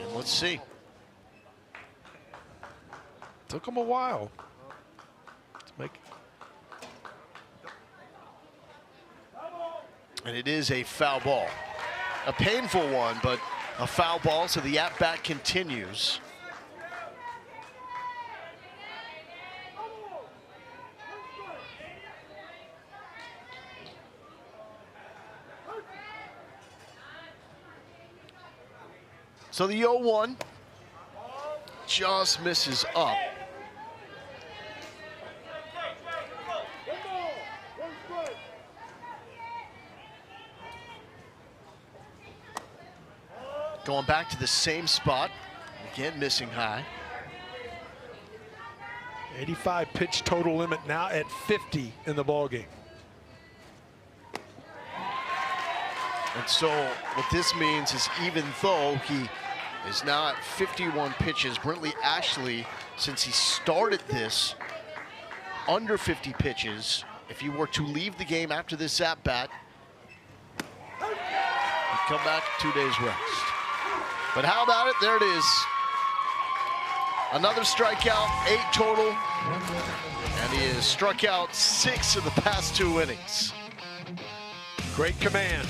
And let's see. Took them a while to make. And it is a foul ball. A painful one, but a foul ball, so the at-bat continues. So the 0-1 just misses up. Going back to the same spot, again missing high. 85 pitch total limit now at 50 in the ballgame. And so what this means is even though he is now at 51 pitches, Brentley Ashley, since he started this under 50 pitches, if he were to leave the game after this at-bat, he'd come back 2 days rest. But how about it? There it is. Another strikeout, 8 total. And he has struck out 6 of the past 2 innings. Great command.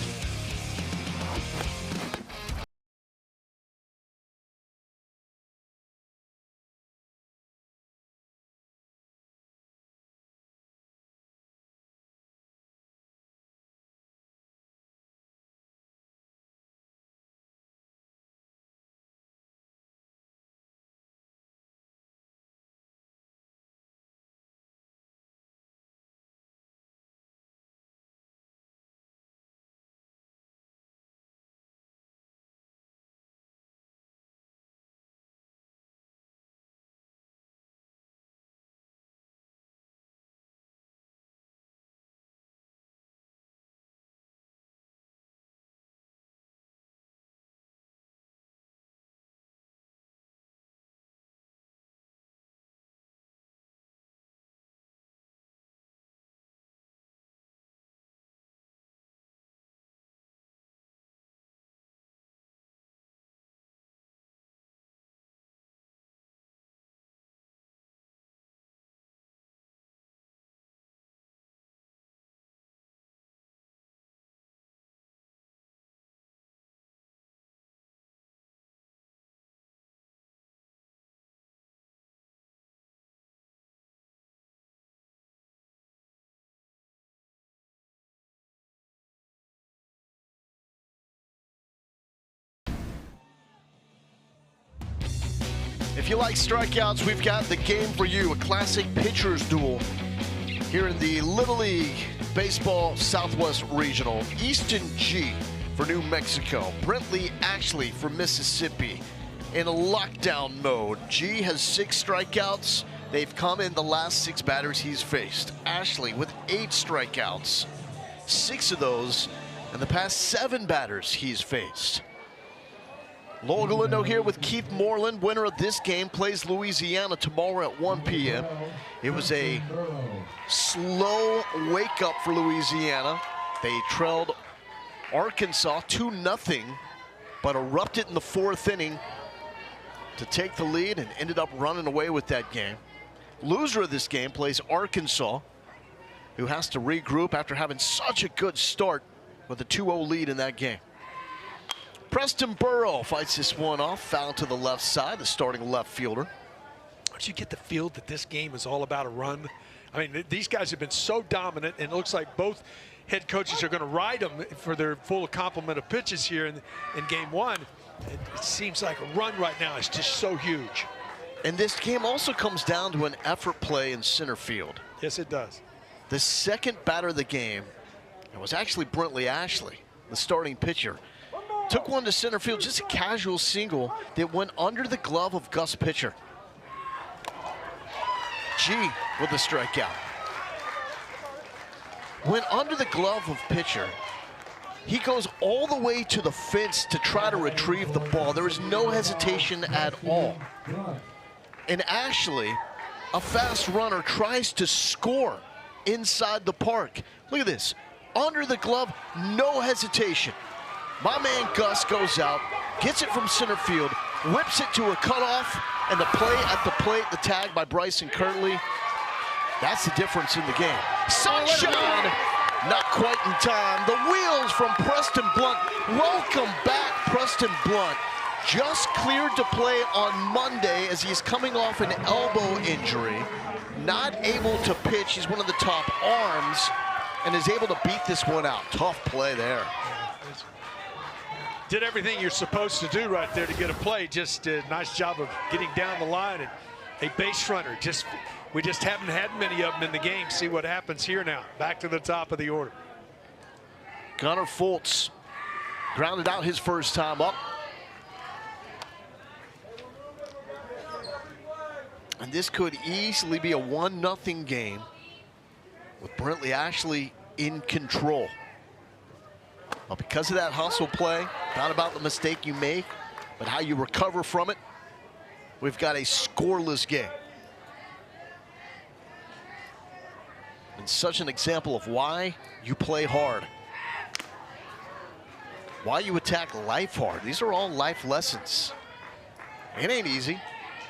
If you like strikeouts, we've got the game for you, a classic pitchers duel here in the Little League Baseball Southwest Regional. Easton G for New Mexico. Brentley Ashley for Mississippi in a lockdown mode. G has 6 strikeouts. They've come in the last 6 batters he's faced. Ashley with 8 strikeouts. 6 of those in the past 7 batters he's faced. Lowell Galindo here with Keith Moreland. Winner of this game plays Louisiana tomorrow at 1 p.m. It was a slow wake up for Louisiana. They trailed Arkansas 2-0, but erupted in the 4th inning to take the lead and ended up running away with that game. Loser of this game plays Arkansas, who has to regroup after having such a good start with a 2-0 lead in that game. Preston Burrow fights this one off, foul to the left side, the starting left fielder. Don't you get the feel that this game is all about a run? I mean, these guys have been so dominant, and it looks like both head coaches are going to ride them for their full complement of pitches here in game 1. It seems like a run right now is just so huge. And this game also comes down to an effort play in center field. Yes, it does. The second batter of the game, it was actually Brentley Ashley, the starting pitcher. Took one to center field, just a casual single that went under the glove of Gus Pitcher. G with a strikeout. Went under the glove of Pitcher. He goes all the way to the fence to try to retrieve the ball. There is no hesitation at all. And Ashley, a fast runner, tries to score inside the park. Look at this. Under the glove, no hesitation. My man Gus goes out, gets it from center field, whips it to a cutoff, and the play at the plate, the tag by Bryson Kirtley. That's the difference in the game. Sunshine, not quite in time. The wheels from Preston Blunt. Welcome back, Preston Blunt. Just cleared to play on Monday as he's coming off an elbow injury. Not able to pitch. He's one of the top arms and is able to beat this one out. Tough play there. Did everything you're supposed to do right there to get a play. Just a nice job of getting down the line. And a base runner. We just haven't had many of them in the game. See what happens here now. Back to the top of the order. Gunnar Fultz grounded out his first time up. And this could easily be a 1-0 game with Brentley Ashley in control. But because of that hustle play, not about the mistake you make, but how you recover from it, we've got a scoreless game. And such an example of why you play hard. Why you attack life hard. These are all life lessons. It ain't easy.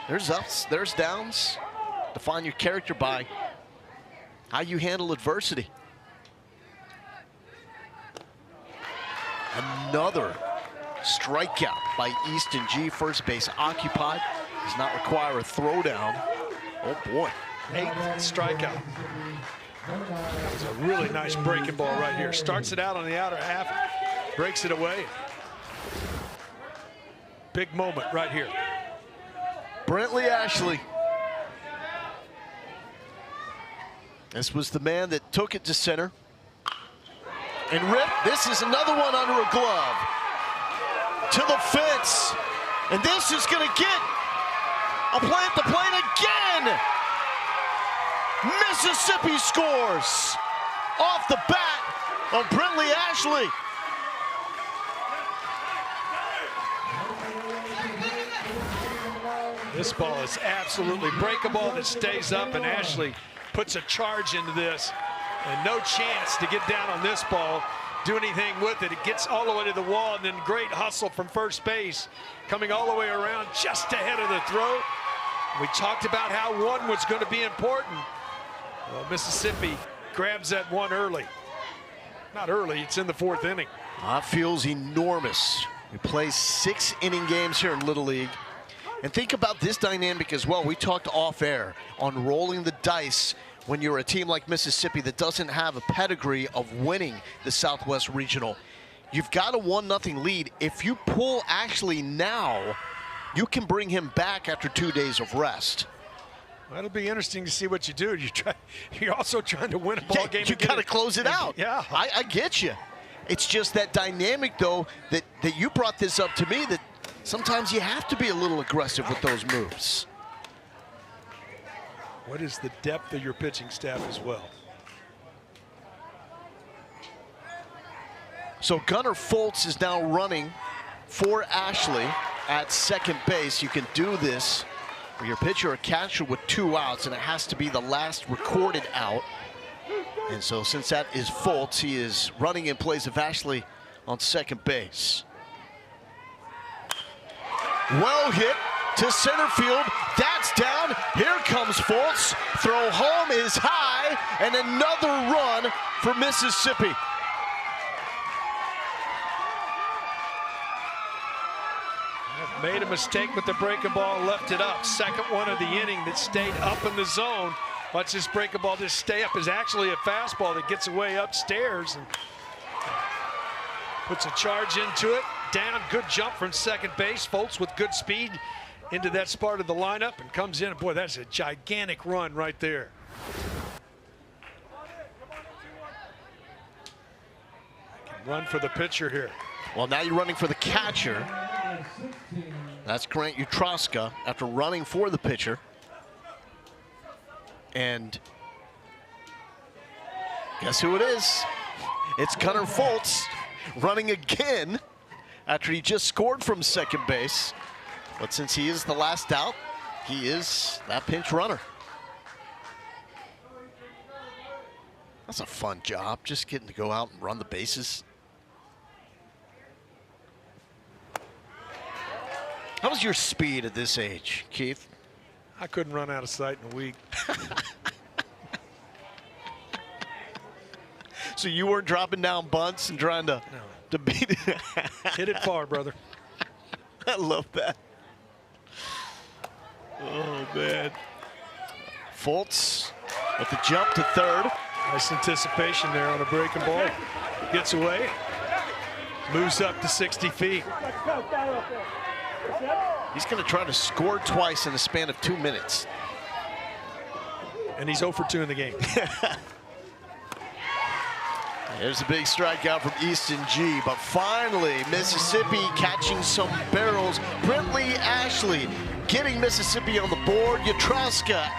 There's ups, there's downs. Define your character by how you handle adversity. Another strikeout by Easton G. First base occupied. Does not require a throwdown. Oh boy. 8th strikeout. It's a really nice breaking ball right here. Starts it out on the outer half, breaks it away. Big moment right here. Brentley Ashley. This was the man that took it to center. And Rip, this is another one under a glove. To the fence. And this is going to get a play at the plate again. Mississippi scores off the bat of Brentley Ashley. This ball is absolutely breakable. It stays up, and Ashley puts a charge into this. And no chance to get down on this ball, do anything with it. It gets all the way to the wall, and then great hustle from first base, coming all the way around just ahead of the throw. We talked about how one was going to be important. Well, Mississippi grabs that one early. Not early, it's in the 4th inning. That feels enormous. We play 6-inning games here in Little League. And think about this dynamic as well. We talked off air on rolling the dice when you're a team like Mississippi that doesn't have a pedigree of winning the Southwest Regional. You've got a 1-0 lead. If you pull Ashley now, you can bring him back after 2 days of rest. Well, it'll be interesting to see what you do. You're also trying to win a ball game. You got to close it out. Yeah. I get you. It's just that dynamic, though, that you brought this up to me, that sometimes you have to be a little aggressive with those moves. What is the depth of your pitching staff as well? So Gunnar Fultz is now running for Ashley at second base. You can do this with your pitcher or catcher with 2 outs, and it has to be the last recorded out. And so since that is Fultz, he is running in place of Ashley on second base. Well hit to center field. That's down. Here comes Fultz. Throw home is high, and another run for Mississippi. Made a mistake with the breaking ball, left it up. Second one of the inning that stayed up in the zone. Watch this breaking ball just stay up. Is actually a fastball that gets away upstairs and puts a charge into it. Down, good jump from second base. Fultz with good speed into that spot of the lineup and comes in. Boy, that's a gigantic run right there. Run for the pitcher here. Well, now you're running for the catcher. That's Grant Utroska after running for the pitcher. And guess who it is? It's Gunnar Fultz running again after he just scored from second base. But since he is the last out, he is that pinch runner. That's a fun job, just getting to go out and run the bases. How's your speed at this age, Keith? I couldn't run out of sight in a week. So you weren't dropping down bunts and trying to beat it? Hit it far, brother. I love that. Oh, man. Fultz with the jump to third. Nice anticipation there on a breaking ball. Gets away. Moves up to 60 feet. He's going to try to score twice in the span of 2 minutes. And he's 0 for 2 in the game. There's a big strikeout from Easton G. But finally, Mississippi catching some barrels. Brentley Ashley getting Mississippi on the board. Utroska.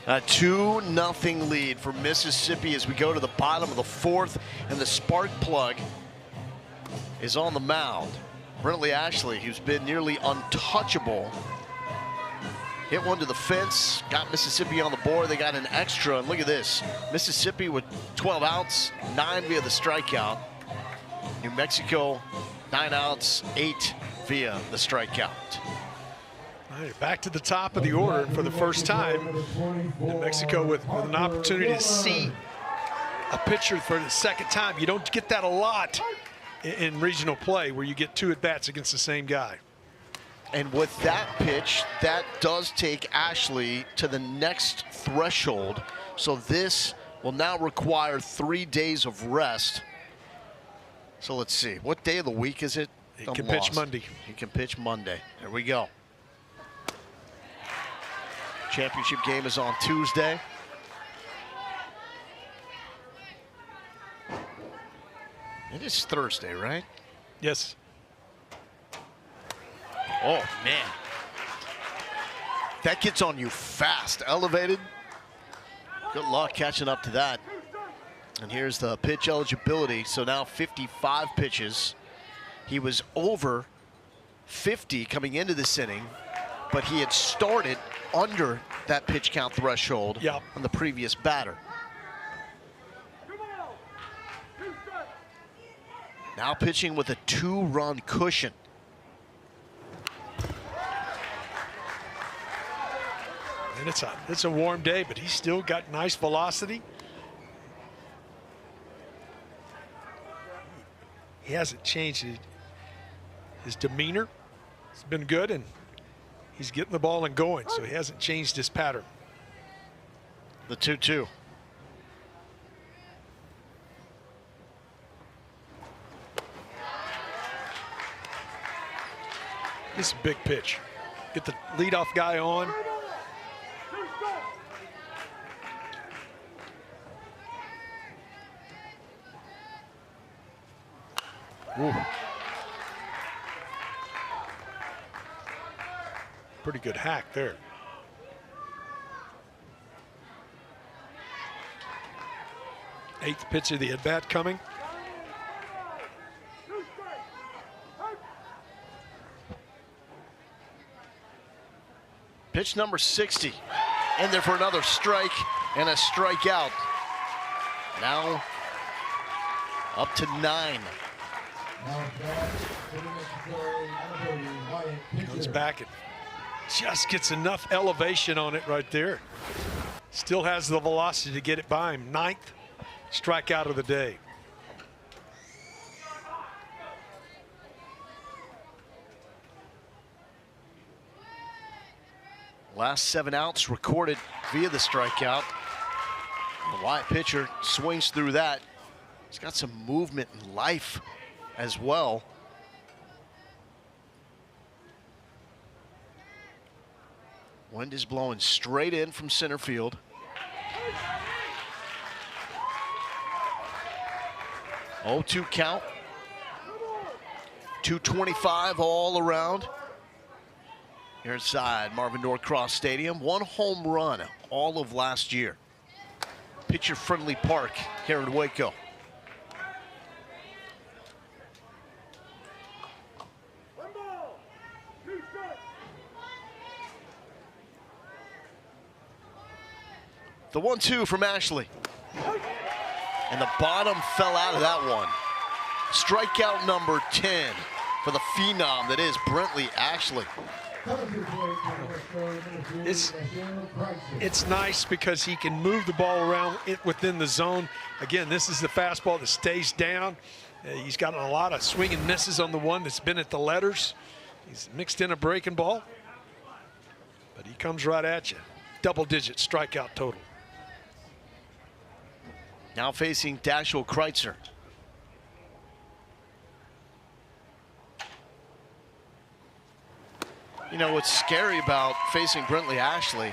A 2-0 lead for Mississippi as we go to the bottom of the fourth, and the spark plug is on the mound. Brentley Ashley, who's been nearly untouchable, hit one to the fence, got Mississippi on the board. They got an extra, and look at this. Mississippi with 12 outs, 9 via the strikeout. New Mexico, 9 outs, 8 via the strikeout. All right, back to the top of the order for the first time. New Mexico with an opportunity to see a pitcher for the second time. You don't get that a lot in regional play where you get 2 at-bats against the same guy. And with that pitch, that does take Ashley to the next threshold. So this will now require 3 days of rest. So let's see. What day of the week is it? He can pitch Monday. He can pitch Monday. There we go. Championship game is on Tuesday. It is Thursday, right? Yes. Oh, man. That gets on you fast. Elevated. Good luck catching up to that. And here's the pitch eligibility. So now 55 pitches. He was over 50 coming into this inning, but he had started under that pitch count threshold on the previous batter. Now pitching with a 2-run cushion. And it's a warm day, but he's still got nice velocity. He hasn't changed his demeanor. It's been good, and he's getting the ball and going, so he hasn't changed his pattern. The 2-2. This is a big pitch. Get the leadoff guy on. Ooh. Pretty good hack there. Eighth pitch of the at-bat coming. Pitch number 60. In there for another strike and a strikeout. Now up to 9. Comes back and just gets enough elevation on it right there. Still has the velocity to get it by him. 9th strikeout of the day. Last 7 outs recorded via the strikeout. The Wyatt pitcher swings through that. He's got some movement and life as well. Wind is blowing straight in from center field. Oh, 2 count. 225 all around. Here inside Marvin Norcross Stadium. 1 home run all of last year. Pitcher-friendly park here in Waco. The 1-2 from Ashley. And the bottom fell out of that one. Strikeout number 10 for the phenom that is Brentley Ashley. It's nice because he can move the ball around within the zone. Again, this is the fastball that stays down. He's got a lot of swing and misses on the one that's been at the letters. He's mixed in a breaking ball, but he comes right at you. Double-digit strikeout total. Now facing Dashiell Kreitzer. You know, what's scary about facing Brentley Ashley,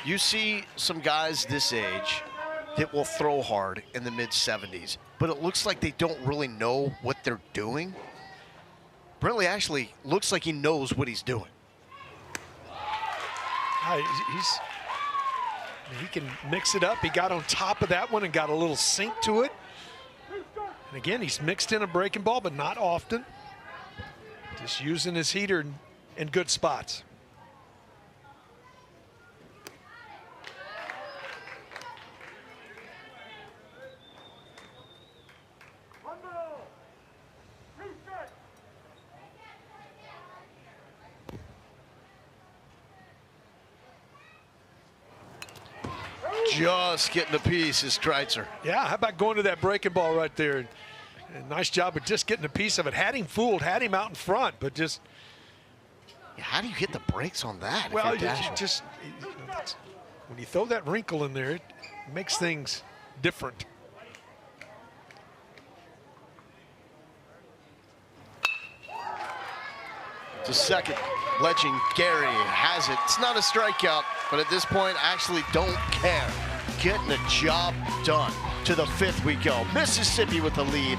you see some guys this age that will throw hard in the mid-70s, but it looks like they don't really know what they're doing. Brentley Ashley looks like he knows what he's doing. He can mix it up. He got on top of that one and got a little sink to it. And again, he's mixed in a breaking ball, but not often. Just using his heater in good spots. Just getting a piece is Kreitzer. Yeah, how about going to that breaking ball right there? And nice job of just getting a piece of it. Had him fooled, had him out in front, but just How do you hit the brakes on that? Well, if you're Dasher? just when you throw that wrinkle in there, it makes things different. It's a second. Legendary has it. It's not a strikeout, but at this point, I actually don't care. Getting the job done. To the 5th we go. Mississippi with the lead.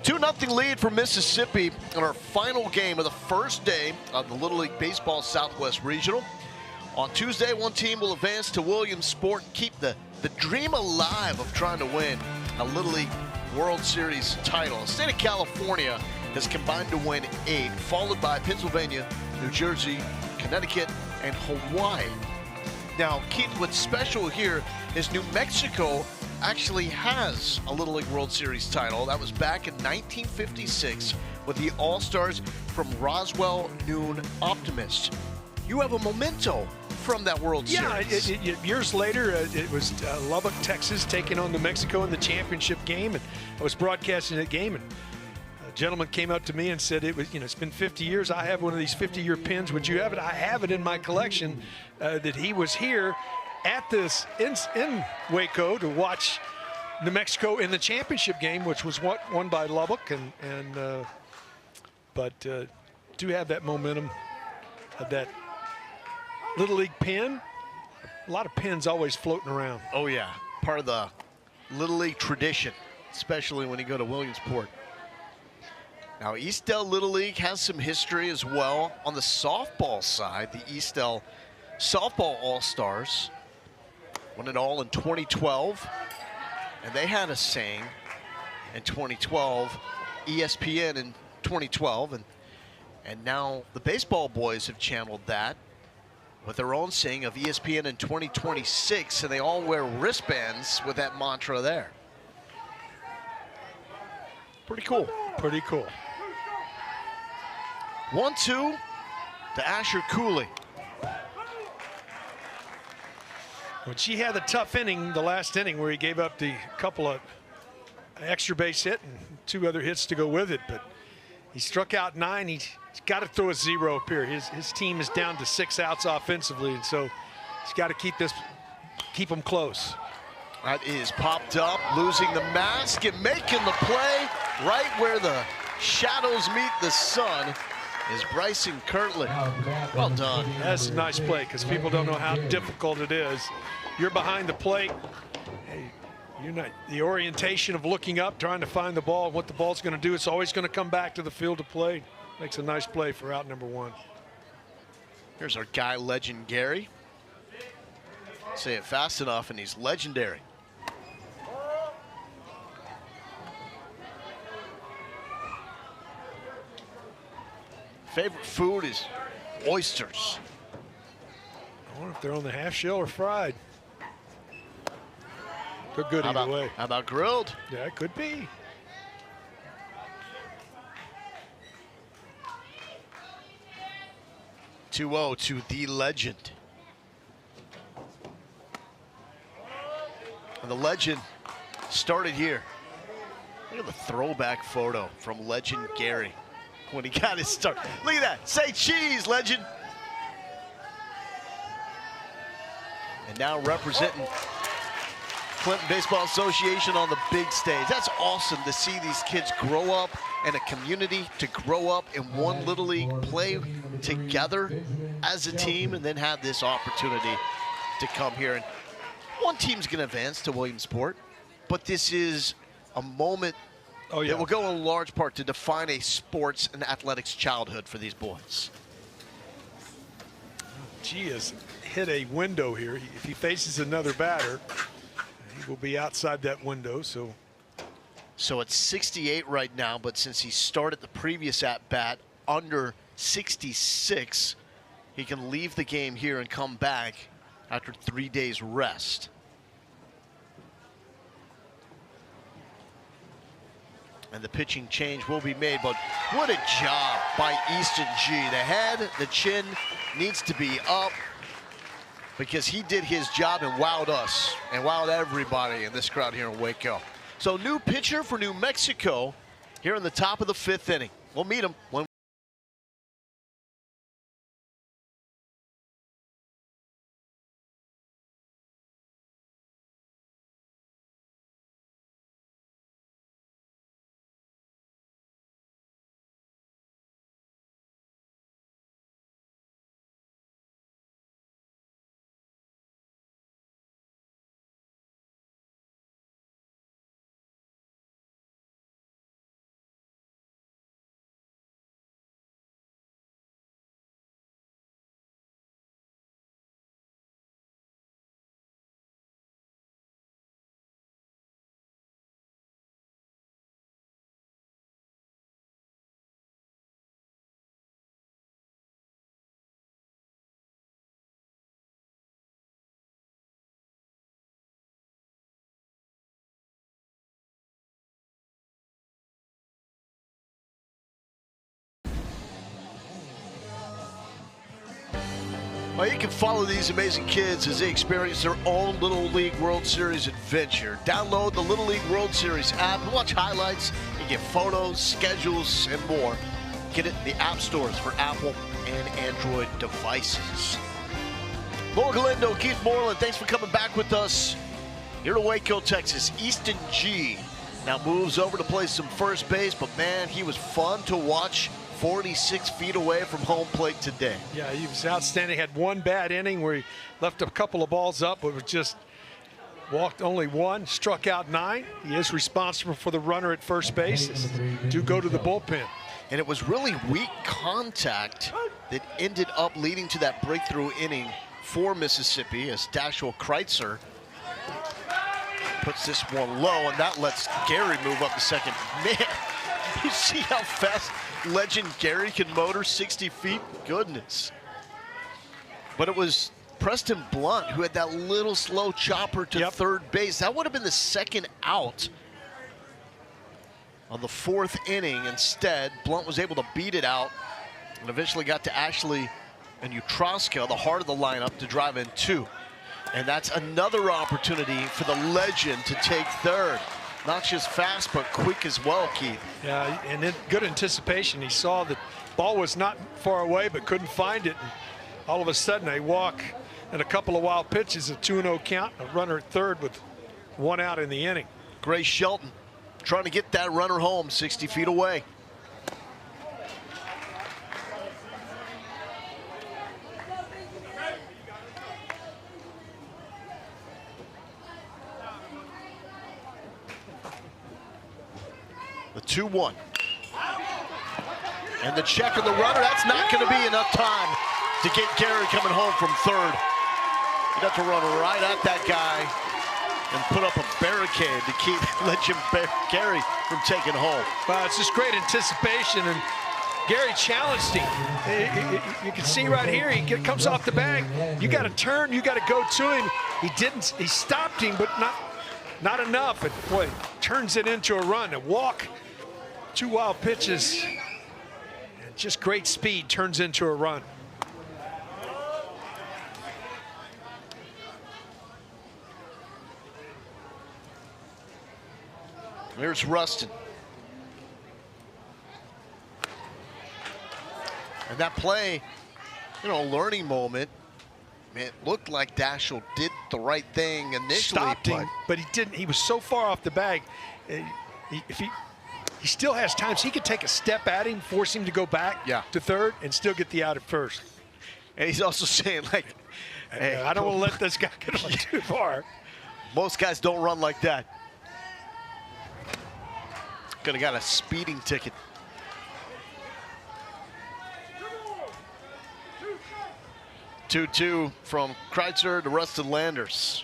Two 2-0 lead for Mississippi in our final game of the first day of the Little League Baseball Southwest Regional. On Tuesday, one team will advance to Williamsport and keep the dream alive of trying to win a Little League World Series title. The state of California has combined to win 8, followed by Pennsylvania, New Jersey, Connecticut, and Hawaii. Now, Keith, what's special here is New Mexico actually has a Little League World Series title. That was back in 1956 with the All-Stars from Roswell Noon Optimists. You have a memento from that World Series. Yeah, years later, it was Lubbock, Texas, taking on New Mexico in the championship game, and I was broadcasting that game, and a gentleman came up to me and said, it's been 50 years. I have one of these 50-year pins. Would you have it? I have it in my collection. That he was here at this in Waco to watch New Mexico in the championship game, which was won by Lubbock, but do have that momentum of that Little League pin. A lot of pins always floating around. Oh yeah, part of the Little League tradition, especially when you go to Williamsport. Now, Eastdale Little League has some history as well. On the softball side, the Eastdale Softball All-Stars won it all in 2012, and they had a saying in 2012, ESPN in 2012, and now the baseball boys have channeled that with their own saying of ESPN in 2026, and they all wear wristbands with that mantra there. Pretty cool. Pretty cool. 1-2 to Asher Cooley. When she had a tough inning, the last inning, where he gave up the couple of extra base hit and 2 other hits to go with it, but he struck out 9. He's got to throw a 0 up here. His team is down to 6 outs offensively, and so he's got to keep them close. That is popped up, losing the mask and making the play right where the shadows meet the sun is Bryson Kirtland. Well done. That's a nice play because people don't know how difficult it is. You're behind the plate, Hey, the orientation of looking up, trying to find the ball, and what the ball's going to do, it's always going to come back to the field to play. Makes a nice play for out number 1. Here's our guy, Legend Gary. Say it fast enough, and he's legendary. Favorite food is oysters. I wonder if they're on the half shell or fried. They're good either way. How about grilled? Yeah, it could be. (2-0) to the legend. And the legend started here. Look at the throwback photo from Legend Gary when he got his start. Look at that. Say cheese, Legend. And now representing Clinton Baseball Association on the big stage. That's awesome to see these kids grow up in a community, to grow up in one Little League, play together as a team, and then have this opportunity to come here. And one team's going to advance to Williamsport, but this is a moment that will go in large part to define a sports and athletics childhood for these boys. He has hit a window here. If he faces another batter, he will be outside that window. So it's 68 right now, but since he started the previous at-bat under 66, he can leave the game here and come back after 3 days rest. And the pitching change will be made, but what a job by Easton G. The head, the chin needs to be up because he did his job and wowed us and wowed everybody in this crowd here in Waco. So new pitcher for New Mexico here in the top of the 5th inning. We'll meet him when well, you can follow these amazing kids as they experience their own Little League World Series adventure. Download the Little League World Series app and watch highlights. You get photos, schedules, and more. Get it in the app stores for Apple and Android devices. Laura Galindo, Keith Moreland, thanks for coming back with us here to Waco, Texas. Easton G now moves over to play some first base, but man, he was fun to watch. 46 feet away from home plate today. Yeah, he was outstanding. Had one bad inning where he left a couple of balls up, but was just walked only 1, struck out 9. He is responsible for the runner at first base. Do go to the bullpen. And it was really weak contact that ended up leading to that breakthrough inning for Mississippi as Dashel Kreitzer puts this one low, and that lets Gary move up to second. Man, you see how fast Legend Gary can motor 60 feet? Goodness. But it was Preston Blunt who had that little slow chopper to third base. That would have been the second out on the 4th inning. Instead, Blunt was able to beat it out and eventually got to Ashley and Utroska, the heart of the lineup, to drive in 2. And that's another opportunity for the legend to take third. Not just fast, but quick as well, Keith. Yeah, and in good anticipation. He saw the ball was not far away, but couldn't find it. And all of a sudden, a walk and a couple of wild pitches, a 2-0 count, a runner at third with 1 out in the inning. Grace Shelton trying to get that runner home 60 feet away. The 2-1. And the check of the runner, that's not going to be enough time to get Gary coming home from third. You'd have to run right at that guy and put up a barricade to keep Gary from taking home. Well, it's just great anticipation, and Gary challenged him. You can see right here, he comes off the bag. You got to turn, you got to go to him. He didn't, he stopped him, but not enough. And boy, turns it into a run, a walk, 2 wild pitches, and just great speed turns into a run. Here's Rustin. And that play, you know, learning moment. Man, it looked like Daschle did the right thing initially. Stopped him, but he didn't. He was so far off the bag. If he still has time, so he could take a step at him, force him to go back to third, and still get the out at first. And he's also saying, like, hey, I don't want to let this guy get too far. Most guys don't run like that. Could have got a speeding ticket. 2-2 from Kreitzer to Rustin Landers.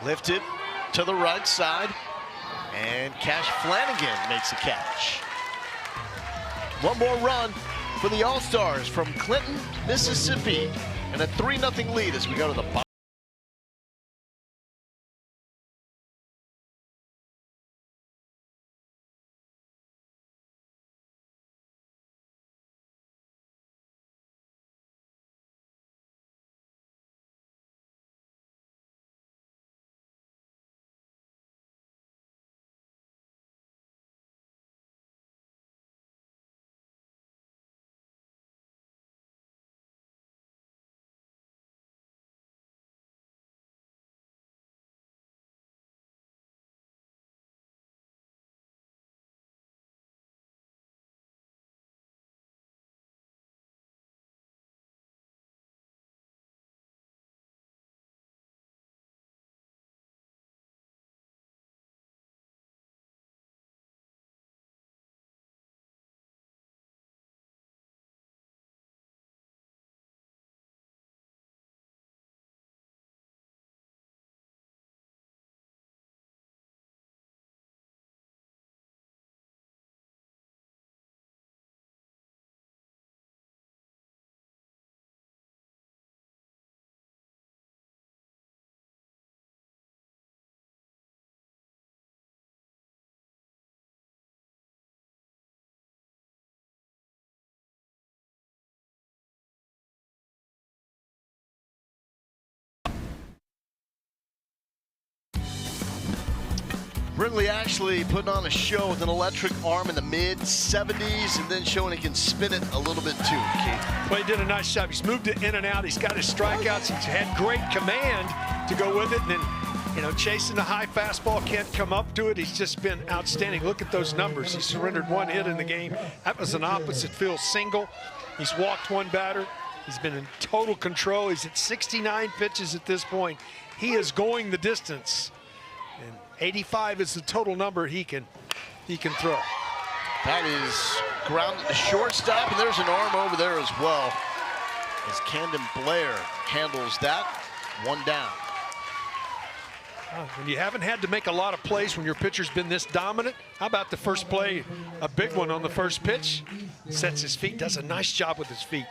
Lifted to the right side, and Cash Flanagan makes a catch. One more run for the All-Stars from Clinton, Mississippi, and a 3-0 lead as we go to the bottom. Brindley Ashley putting on a show with an electric arm in the mid-70s and then showing he can spin it a little bit too, Keith. Well, he did a nice job. He's moved it in and out. He's got his strikeouts. He's had great command to go with it. And then, you know, chasing the high fastball, can't come up to it. He's just been outstanding. Look at those numbers. He surrendered 1 hit in the game. That was an opposite field single. He's walked 1 batter. He's been in total control. He's at 69 pitches at this point. He is going the distance. And 85 is the total number he can throw. That is grounded to shortstop, and there's an arm over there as well, as Camden Blair handles that. 1 down. When you haven't had to make a lot of plays when your pitcher's been this dominant, how about the first play, a big one on the first pitch? Sets his feet, does a nice job with his feet.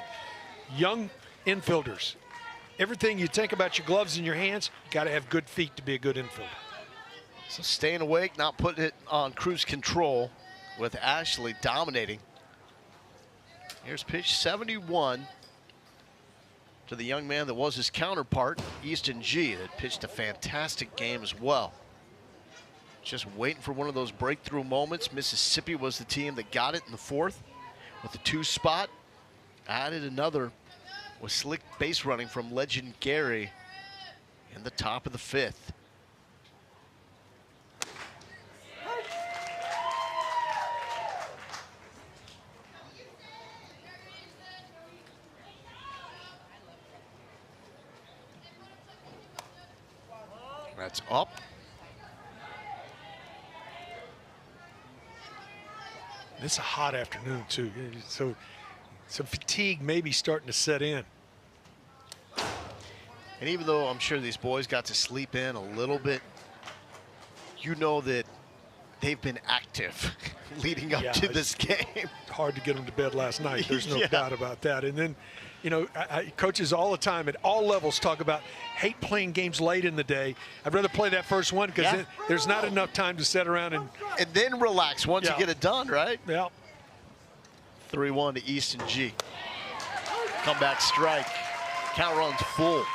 Young infielders, everything you think about your gloves in your hands, you got to have good feet to be a good infielder. So staying awake, not putting it on cruise control with Ashley dominating. Here's pitch 71 to the young man that was his counterpart, Easton G, that pitched a fantastic game as well. Just waiting for one of those breakthrough moments. Mississippi was the team that got it in the 4th with the 2 spot. Added another with slick base running from legend Gary in the top of the 5th. That's up. It's a hot afternoon, too. So some fatigue may be starting to set in. And even though I'm sure these boys got to sleep in a little bit, you know that they've been active leading up to this game. Hard to get them to bed last night. There's no doubt about that. And then, you know, coaches all the time at all levels talk about hate playing games late in the day. I'd rather play that first one because there's not enough time to sit around and then relax once you get it done, right? Yeah. 3-1 to Easton G. Comeback strike. Count runs full.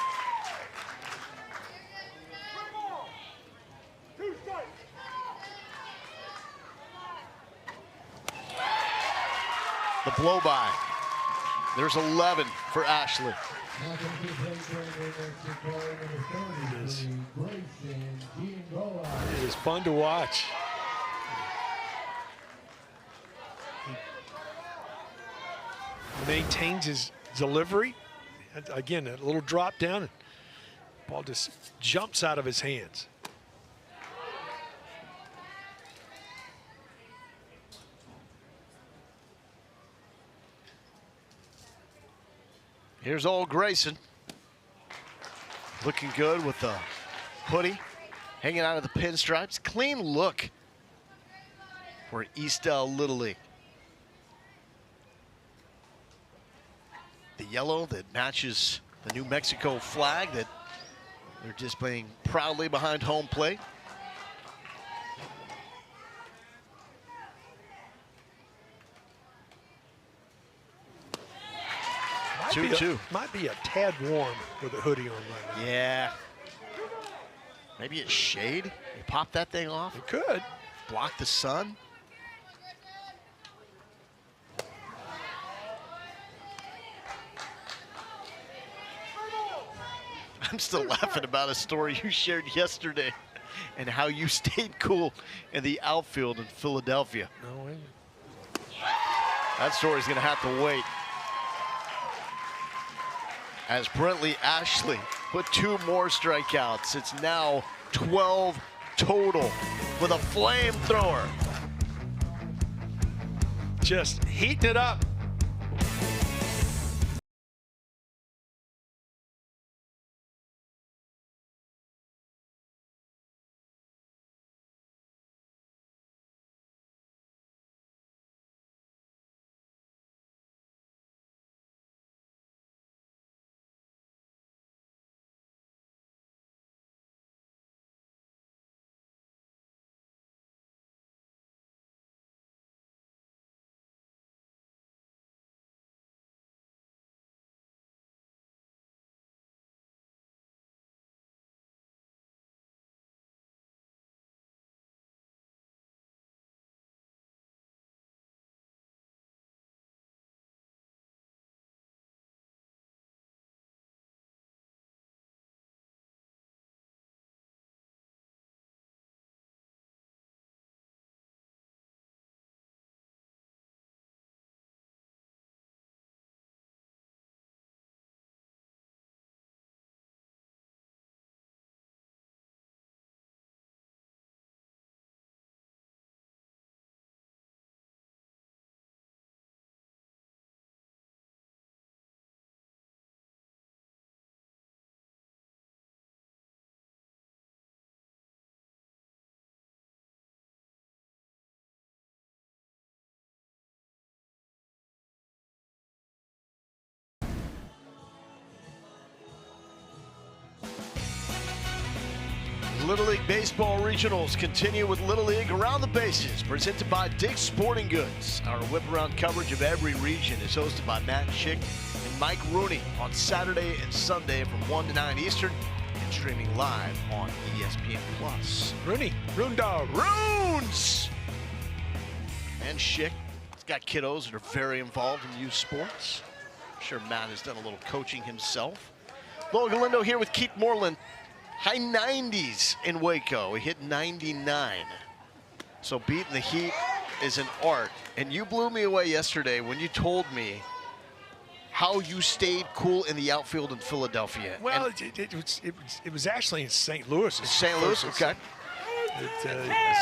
The blow by. There's 11 for Ashley. It is fun to watch. He maintains his delivery. And again, a little drop down, and ball just jumps out of his hands. Here's old Grayson. Looking good with the hoodie, hanging out of the pinstripes. Clean look for Eastdale Little League. The yellow that matches the New Mexico flag that they're displaying proudly behind home plate. Might be a tad warm with a hoodie on right now. Yeah. Maybe it's shade. You pop that thing off. It could. Block the sun. I'm still laughing about a story you shared yesterday and how you stayed cool in the outfield in Philadelphia. No way. That story's going to have to wait. As Brentley Ashley put 2 more strikeouts. It's now 12 total with a flamethrower. Just heating it up. Little League Baseball Regionals continue with Little League Around the Bases, presented by Dick's Sporting Goods. Our whip-around coverage of every region is hosted by Matt Schick and Mike Rooney on Saturday and Sunday from 1 to 9 Eastern and streaming live on ESPN+. Rooney, Roondog, Roons! And Schick has got kiddos that are very involved in youth sports. I'm sure Matt has done a little coaching himself. Logan Galindo here with Keith Moreland. High 90s in Waco. He hit 99. So beating the heat is an art. And you blew me away yesterday when you told me how you stayed cool in the outfield in Philadelphia. Well, it was actually in St. Louis. St. Louis, okay.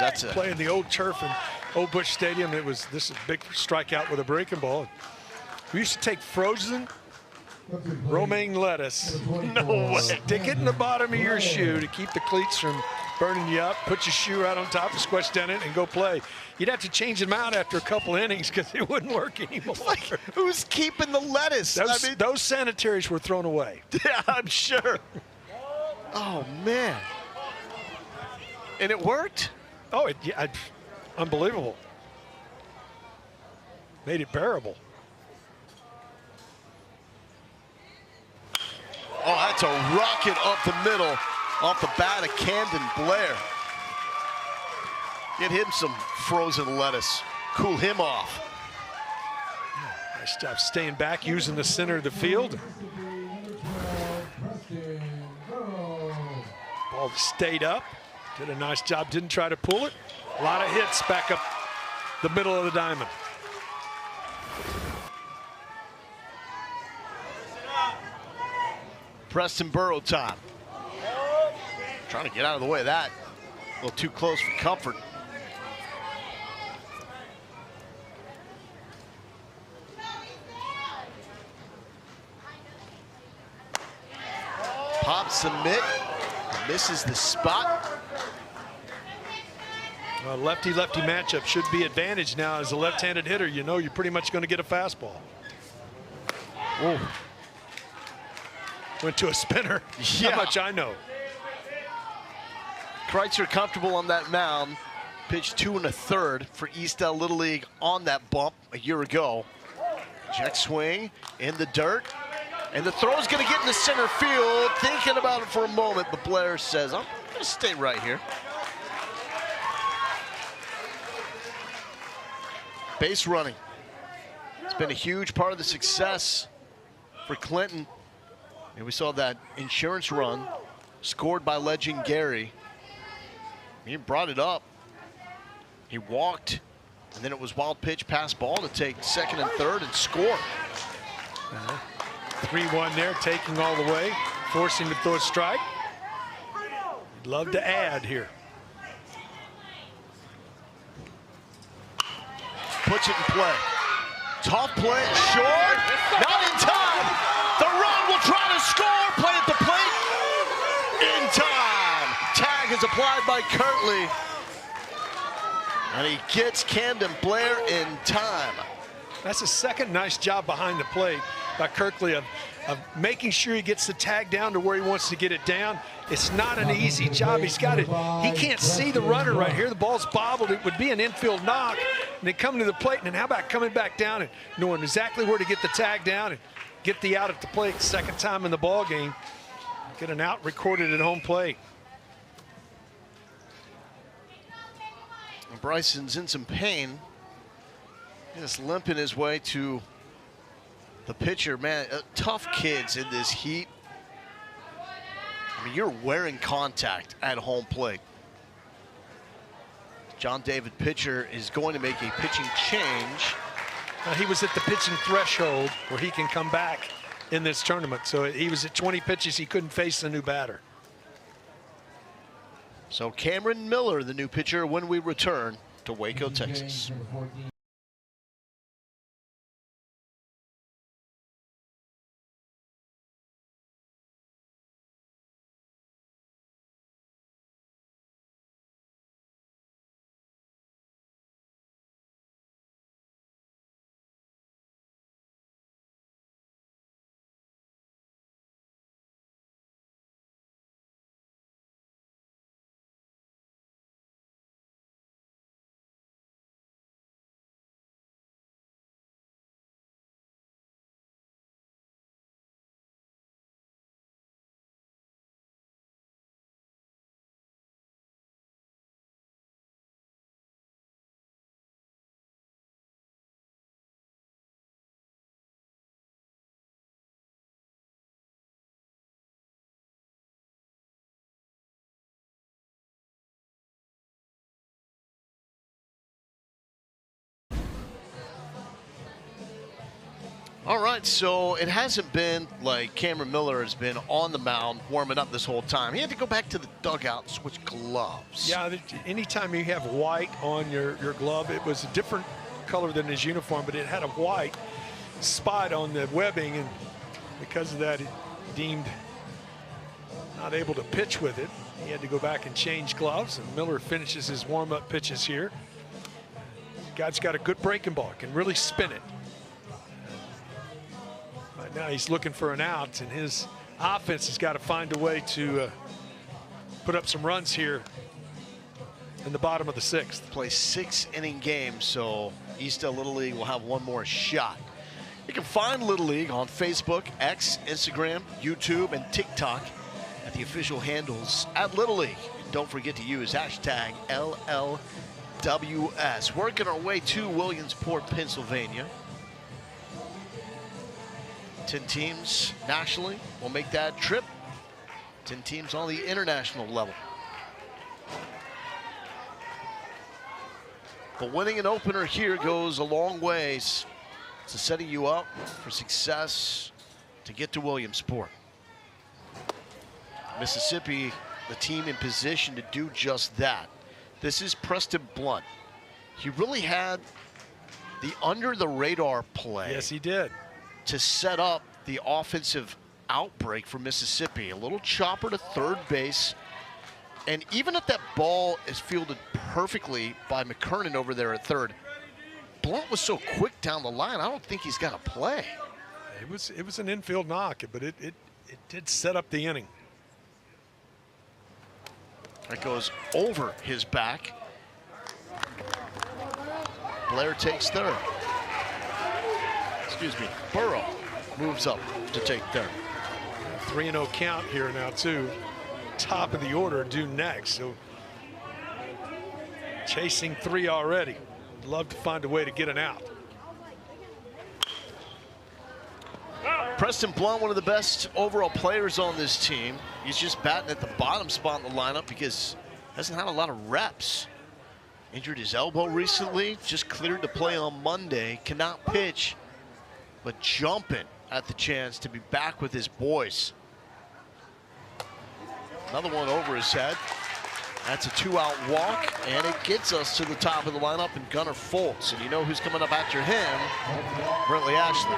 That's Playing the old turf in Old Bush Stadium. This is a big strikeout with a breaking ball. We used to take frozen romaine lettuce. No way. Stick it in the bottom of your shoe to keep the cleats from burning you up. Put your shoe right on top and squash down it and go play. You'd have to change them out after a couple innings because it wouldn't work anymore. Like, who's keeping the lettuce? Those sanitaries were thrown away. Yeah, I'm sure. Oh, man. And it worked? Oh, unbelievable. Made it bearable. Oh, that's a rocket up the middle off the bat of Camden Blair. Get him some frozen lettuce. Cool him off. Nice job staying back, using the center of the field. Ball stayed up. Did a nice job, didn't try to pull it. A lot of hits back up the middle of the diamond. Preston Burrow time. Trying to get out of the way of that. A little too close for comfort. Pops the mitt, misses the spot. Lefty-lefty matchup should be advantage now as a left-handed hitter. You know you're pretty much going to get a fastball. Oh. Went to a spinner. Yeah. How much I know. Kreitzer comfortable on that mound. Pitched 2 1/3 for Eastdale Little League on that bump a year ago. Check swing in the dirt. And the throw's going to get in the center field. Thinking about it for a moment, but Blair says, I'm going to stay right here. Base running. It's been a huge part of the success for Clinton. And we saw that insurance run scored by legend Gary. He brought it up. He walked, and then it was wild pitch pass ball to take second and third and score. 3-1 there, taking all the way, forcing to throw a strike. He'd love to add here. Puts it in play. Tough play, short, not in time. The run will try to score, play at the plate. In time. Tag is applied by Kirtley. And he gets Camden Blair in time. That's a second nice job behind the plate by Kirkley of making sure he gets the tag down to where he wants to get it down. It's not an easy job. He's got it. He can't see the runner right here. The ball's bobbled. It would be an infield knock. And they come to the plate, and then how about coming back down and knowing exactly where to get the tag down and get the out at the plate second time in the ball game. Get an out recorded at home plate. Bryson's in some pain. Just limping his way to the pitcher. Man, tough kids in this heat. I mean, you're wearing contact at home plate. John David pitcher is going to make a pitching change. He was at the pitching threshold where he can come back in this tournament. So he was at 20 pitches. He couldn't face the new batter. So Cameron Miller, the new pitcher, when we return to Waco, Texas. All right, so it hasn't been like Cameron Miller has been on the mound warming up this whole time. He had to go back to the dugout and switch gloves. Yeah, anytime you have white on your glove, it was a different color than his uniform, but it had a white spot on the webbing, and because of that, it deemed not able to pitch with it. He had to go back and change gloves, and Miller finishes his warm-up pitches here. Guy's got a good breaking ball, can really spin it. Right now he's looking for an out, and his offense has got to find a way to put up some runs here in the bottom of the 6th. Play 6-inning games, so Eastdale Little League will have one more shot. You can find Little League on Facebook, X, Instagram, YouTube, and TikTok at the official handles at Little League. Don't forget to use hashtag LLWS. Working our way to Williamsport, Pennsylvania. 10 teams nationally will make that trip. 10 teams on the international level. But winning an opener here goes a long ways to setting you up for success to get to Williamsport. Mississippi, the team in position to do just that. This is Preston Blunt. He really had the under-the-radar play. Yes, he did. To set up the offensive outbreak for Mississippi. A little chopper to third base. And even if that ball is fielded perfectly by McKernan over there at third, Blunt was so quick down the line, I don't think he's got a play. It was an infield knock, but it did set up the inning. That goes over his back. Blair takes third. Excuse me, Burrow moves up to take third. 3-0 count here now too. Top of the order due next, so chasing 3 already. Love to find a way to get an out. Preston Blunt, one of the best overall players on this team. He's just batting at the bottom spot in the lineup because he hasn't had a lot of reps. Injured his elbow recently, just cleared to play on Monday. Cannot pitch, but jumping at the chance to be back with his boys. Another one over his head. That's a 2-out walk, and it gets us to the top of the lineup in Gunnar Foltz. And you know who's coming up after him? Brentley Ashley.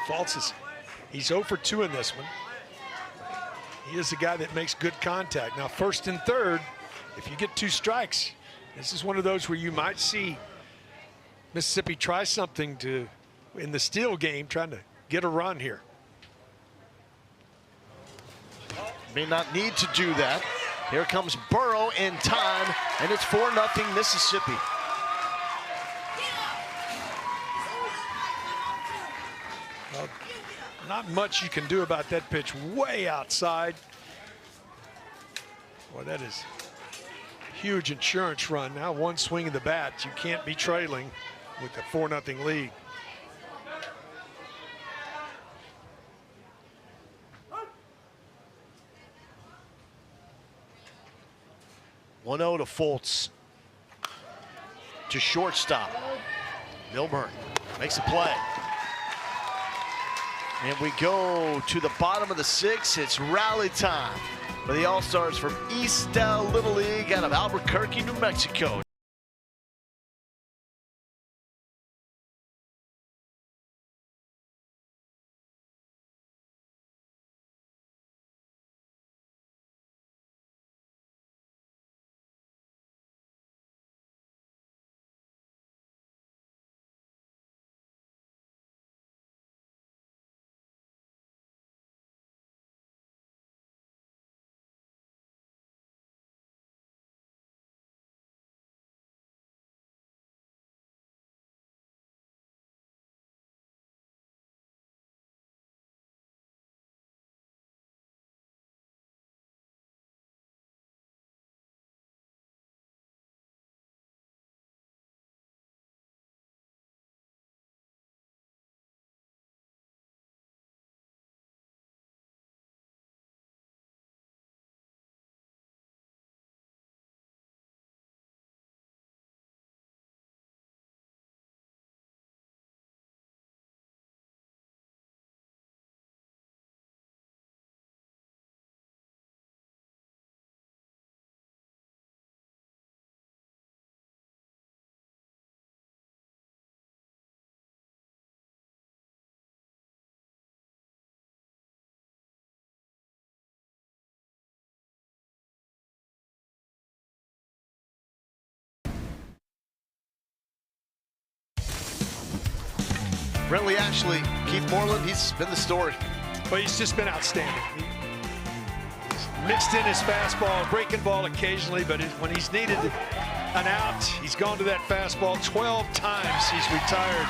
Foltz he's 0 for 2 in this one. He is the guy that makes good contact. Now, first and third, if you get 2 strikes, this is one of those where you might see Mississippi try something in the steal game, trying to get a run here. May not need to do that. Here comes Burrow in time, and it's 4-0 Mississippi. Well, not much you can do about that pitch way outside. Boy, that is huge insurance run. Now one swing of the bat, you can't be trailing with a 4-0 lead. One-0 to Foltz. To shortstop. Milburn makes a play. And we go to the bottom of the 6th. It's rally time for the All-Stars from Eastdale Little League out of Albuquerque, New Mexico. Brentley Ashley, Keith Moreland, he's been the story. But he's just been outstanding. He's mixed in his fastball, breaking ball occasionally, but when he's needed an out, he's gone to that fastball 12 times. He's retired.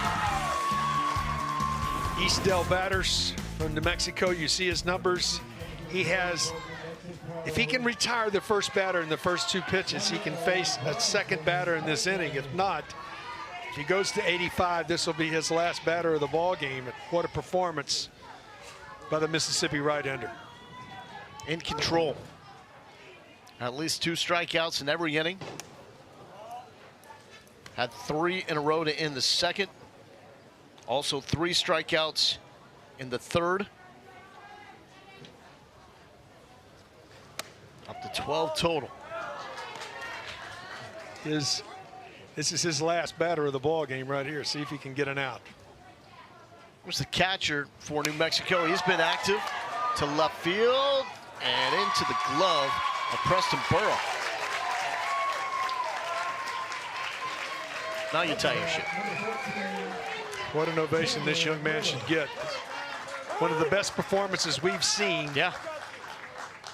Eastdale batters from New Mexico, you see his numbers. He has, if he can retire the first batter in the first 2 pitches, he can face a second batter in this inning. If not, if he goes to 85, this will be his last batter of the ball game. What a performance by the Mississippi right-hander. In control. At least 2 strikeouts in every inning. Had 3 in a row to end the second. Also 3 strikeouts in the third. Up to 12 total. This is his last batter of the ball game right here. See if he can get an out. Here's the catcher for New Mexico. He's been active to left field and into the glove of Preston Burrow. Now you tell your shit. What an ovation this young man should get. One of the best performances we've seen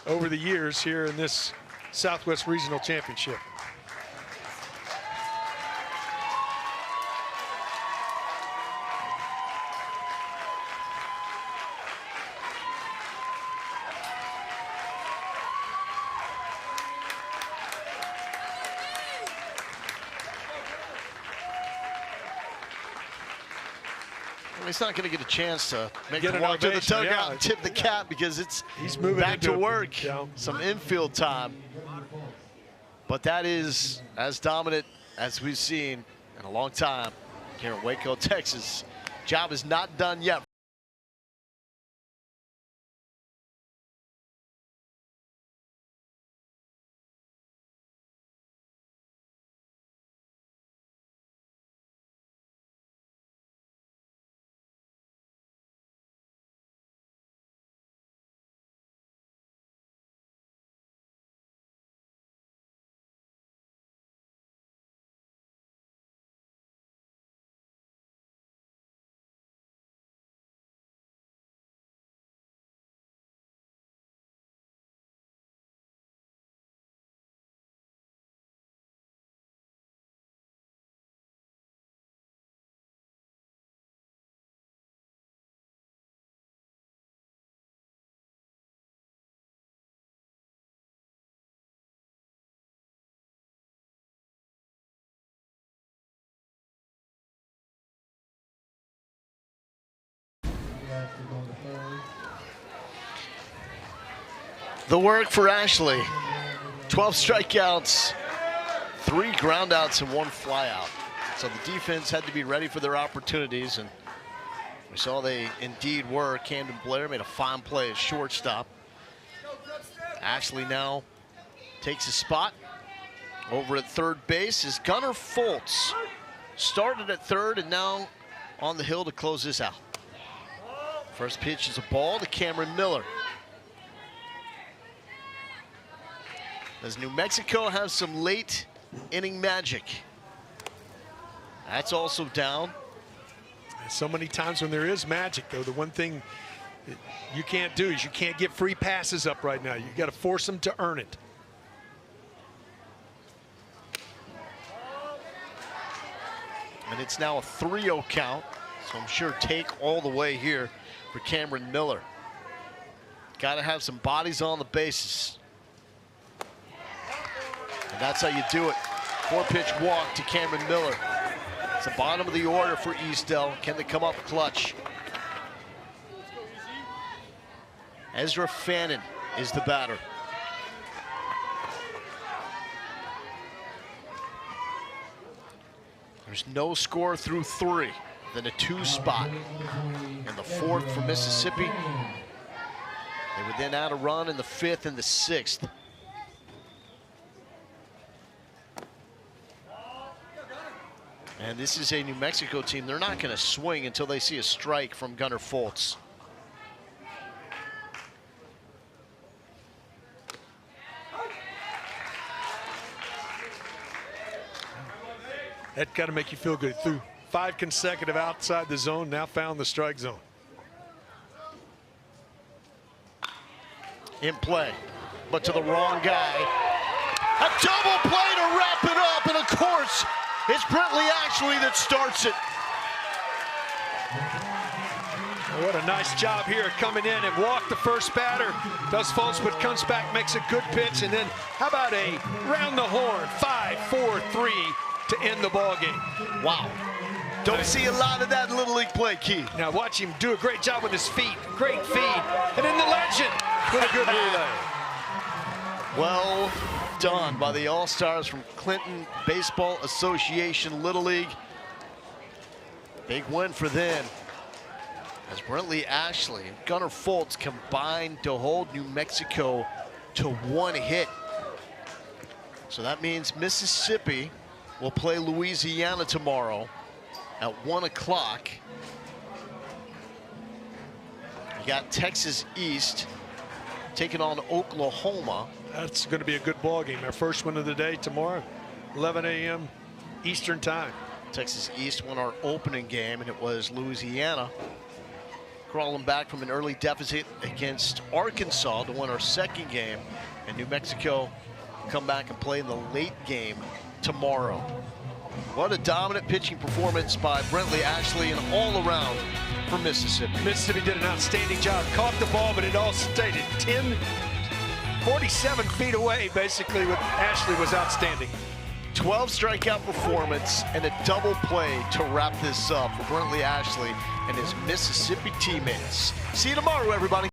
over the years here in this Southwest Regional Championship. He's not going to get a chance to make Get a an walk to the ovation, dugout yeah. and tip the cap because He's moving back to into work. yeah. Some infield time. But that is as dominant as we've seen in a long time here in Waco, Texas. Job is not done yet. The work for Ashley. 12 strikeouts, 3 groundouts, and 1 flyout. So the defense had to be ready for their opportunities, and we saw they indeed were. Camden Blair made a fine play at shortstop. Ashley now takes a spot over at third base as Gunnar Foltz started at third and now on the hill to close this out. First pitch is a ball to Cameron Miller. Does New Mexico have some late inning magic? That's also down. So many times when there is magic, though, the one thing that you can't do is you can't get free passes up right now. You got to force them to earn it. And it's now a 3-0 count, so I'm sure take all the way here for Cameron Miller. Got to have some bodies on the bases. And that's how you do it. 4-pitch walk to Cameron Miller. It's the bottom of the order for Eastdale. Can they come up clutch? Ezra Fannin is the batter. There's no score through 3, then a 2 spot in the 4th for Mississippi. They would then add a run in the 5th and the 6th. And this is a New Mexico team. They're not going to swing until they see a strike from Gunnar Foltz. That's got to make you feel good. Through 5 consecutive outside the zone, now found the strike zone. In play, but to the wrong guy. A double play to wrap it up, and of course, it's Brentley Ashley that starts it. What a nice job here coming in and walk the first batter. Does Fultz, but comes back, makes a good pitch, and then how about a round the horn, 5-4-3 to end the ball game. Wow. Don't see a lot of that in Little League play, Keith. Now watch him do a great job with his feet. Great feed. And then the legend with a good relay. Well done by the All-Stars from Clinton Baseball Association Little League. Big win for them, as Brentley Ashley and Gunnar Fultz combined to hold New Mexico to 1 hit. So that means Mississippi will play Louisiana tomorrow at 1 o'clock. You got Texas East taking on Oklahoma. That's going to be a good ball game. Our first one of the day tomorrow, 11 a.m. Eastern time. Texas East won our opening game, and it was Louisiana crawling back from an early deficit against Arkansas to win our second game, and New Mexico come back and play in the late game tomorrow. What a dominant pitching performance by Brentley Ashley and all around for Mississippi. Mississippi did an outstanding job. Caught the ball, but it all stayed at 47 feet away, basically, with Ashley was outstanding. 12 strikeout performance and a double play to wrap this up for Brentley Ashley and his Mississippi teammates. See you tomorrow, everybody.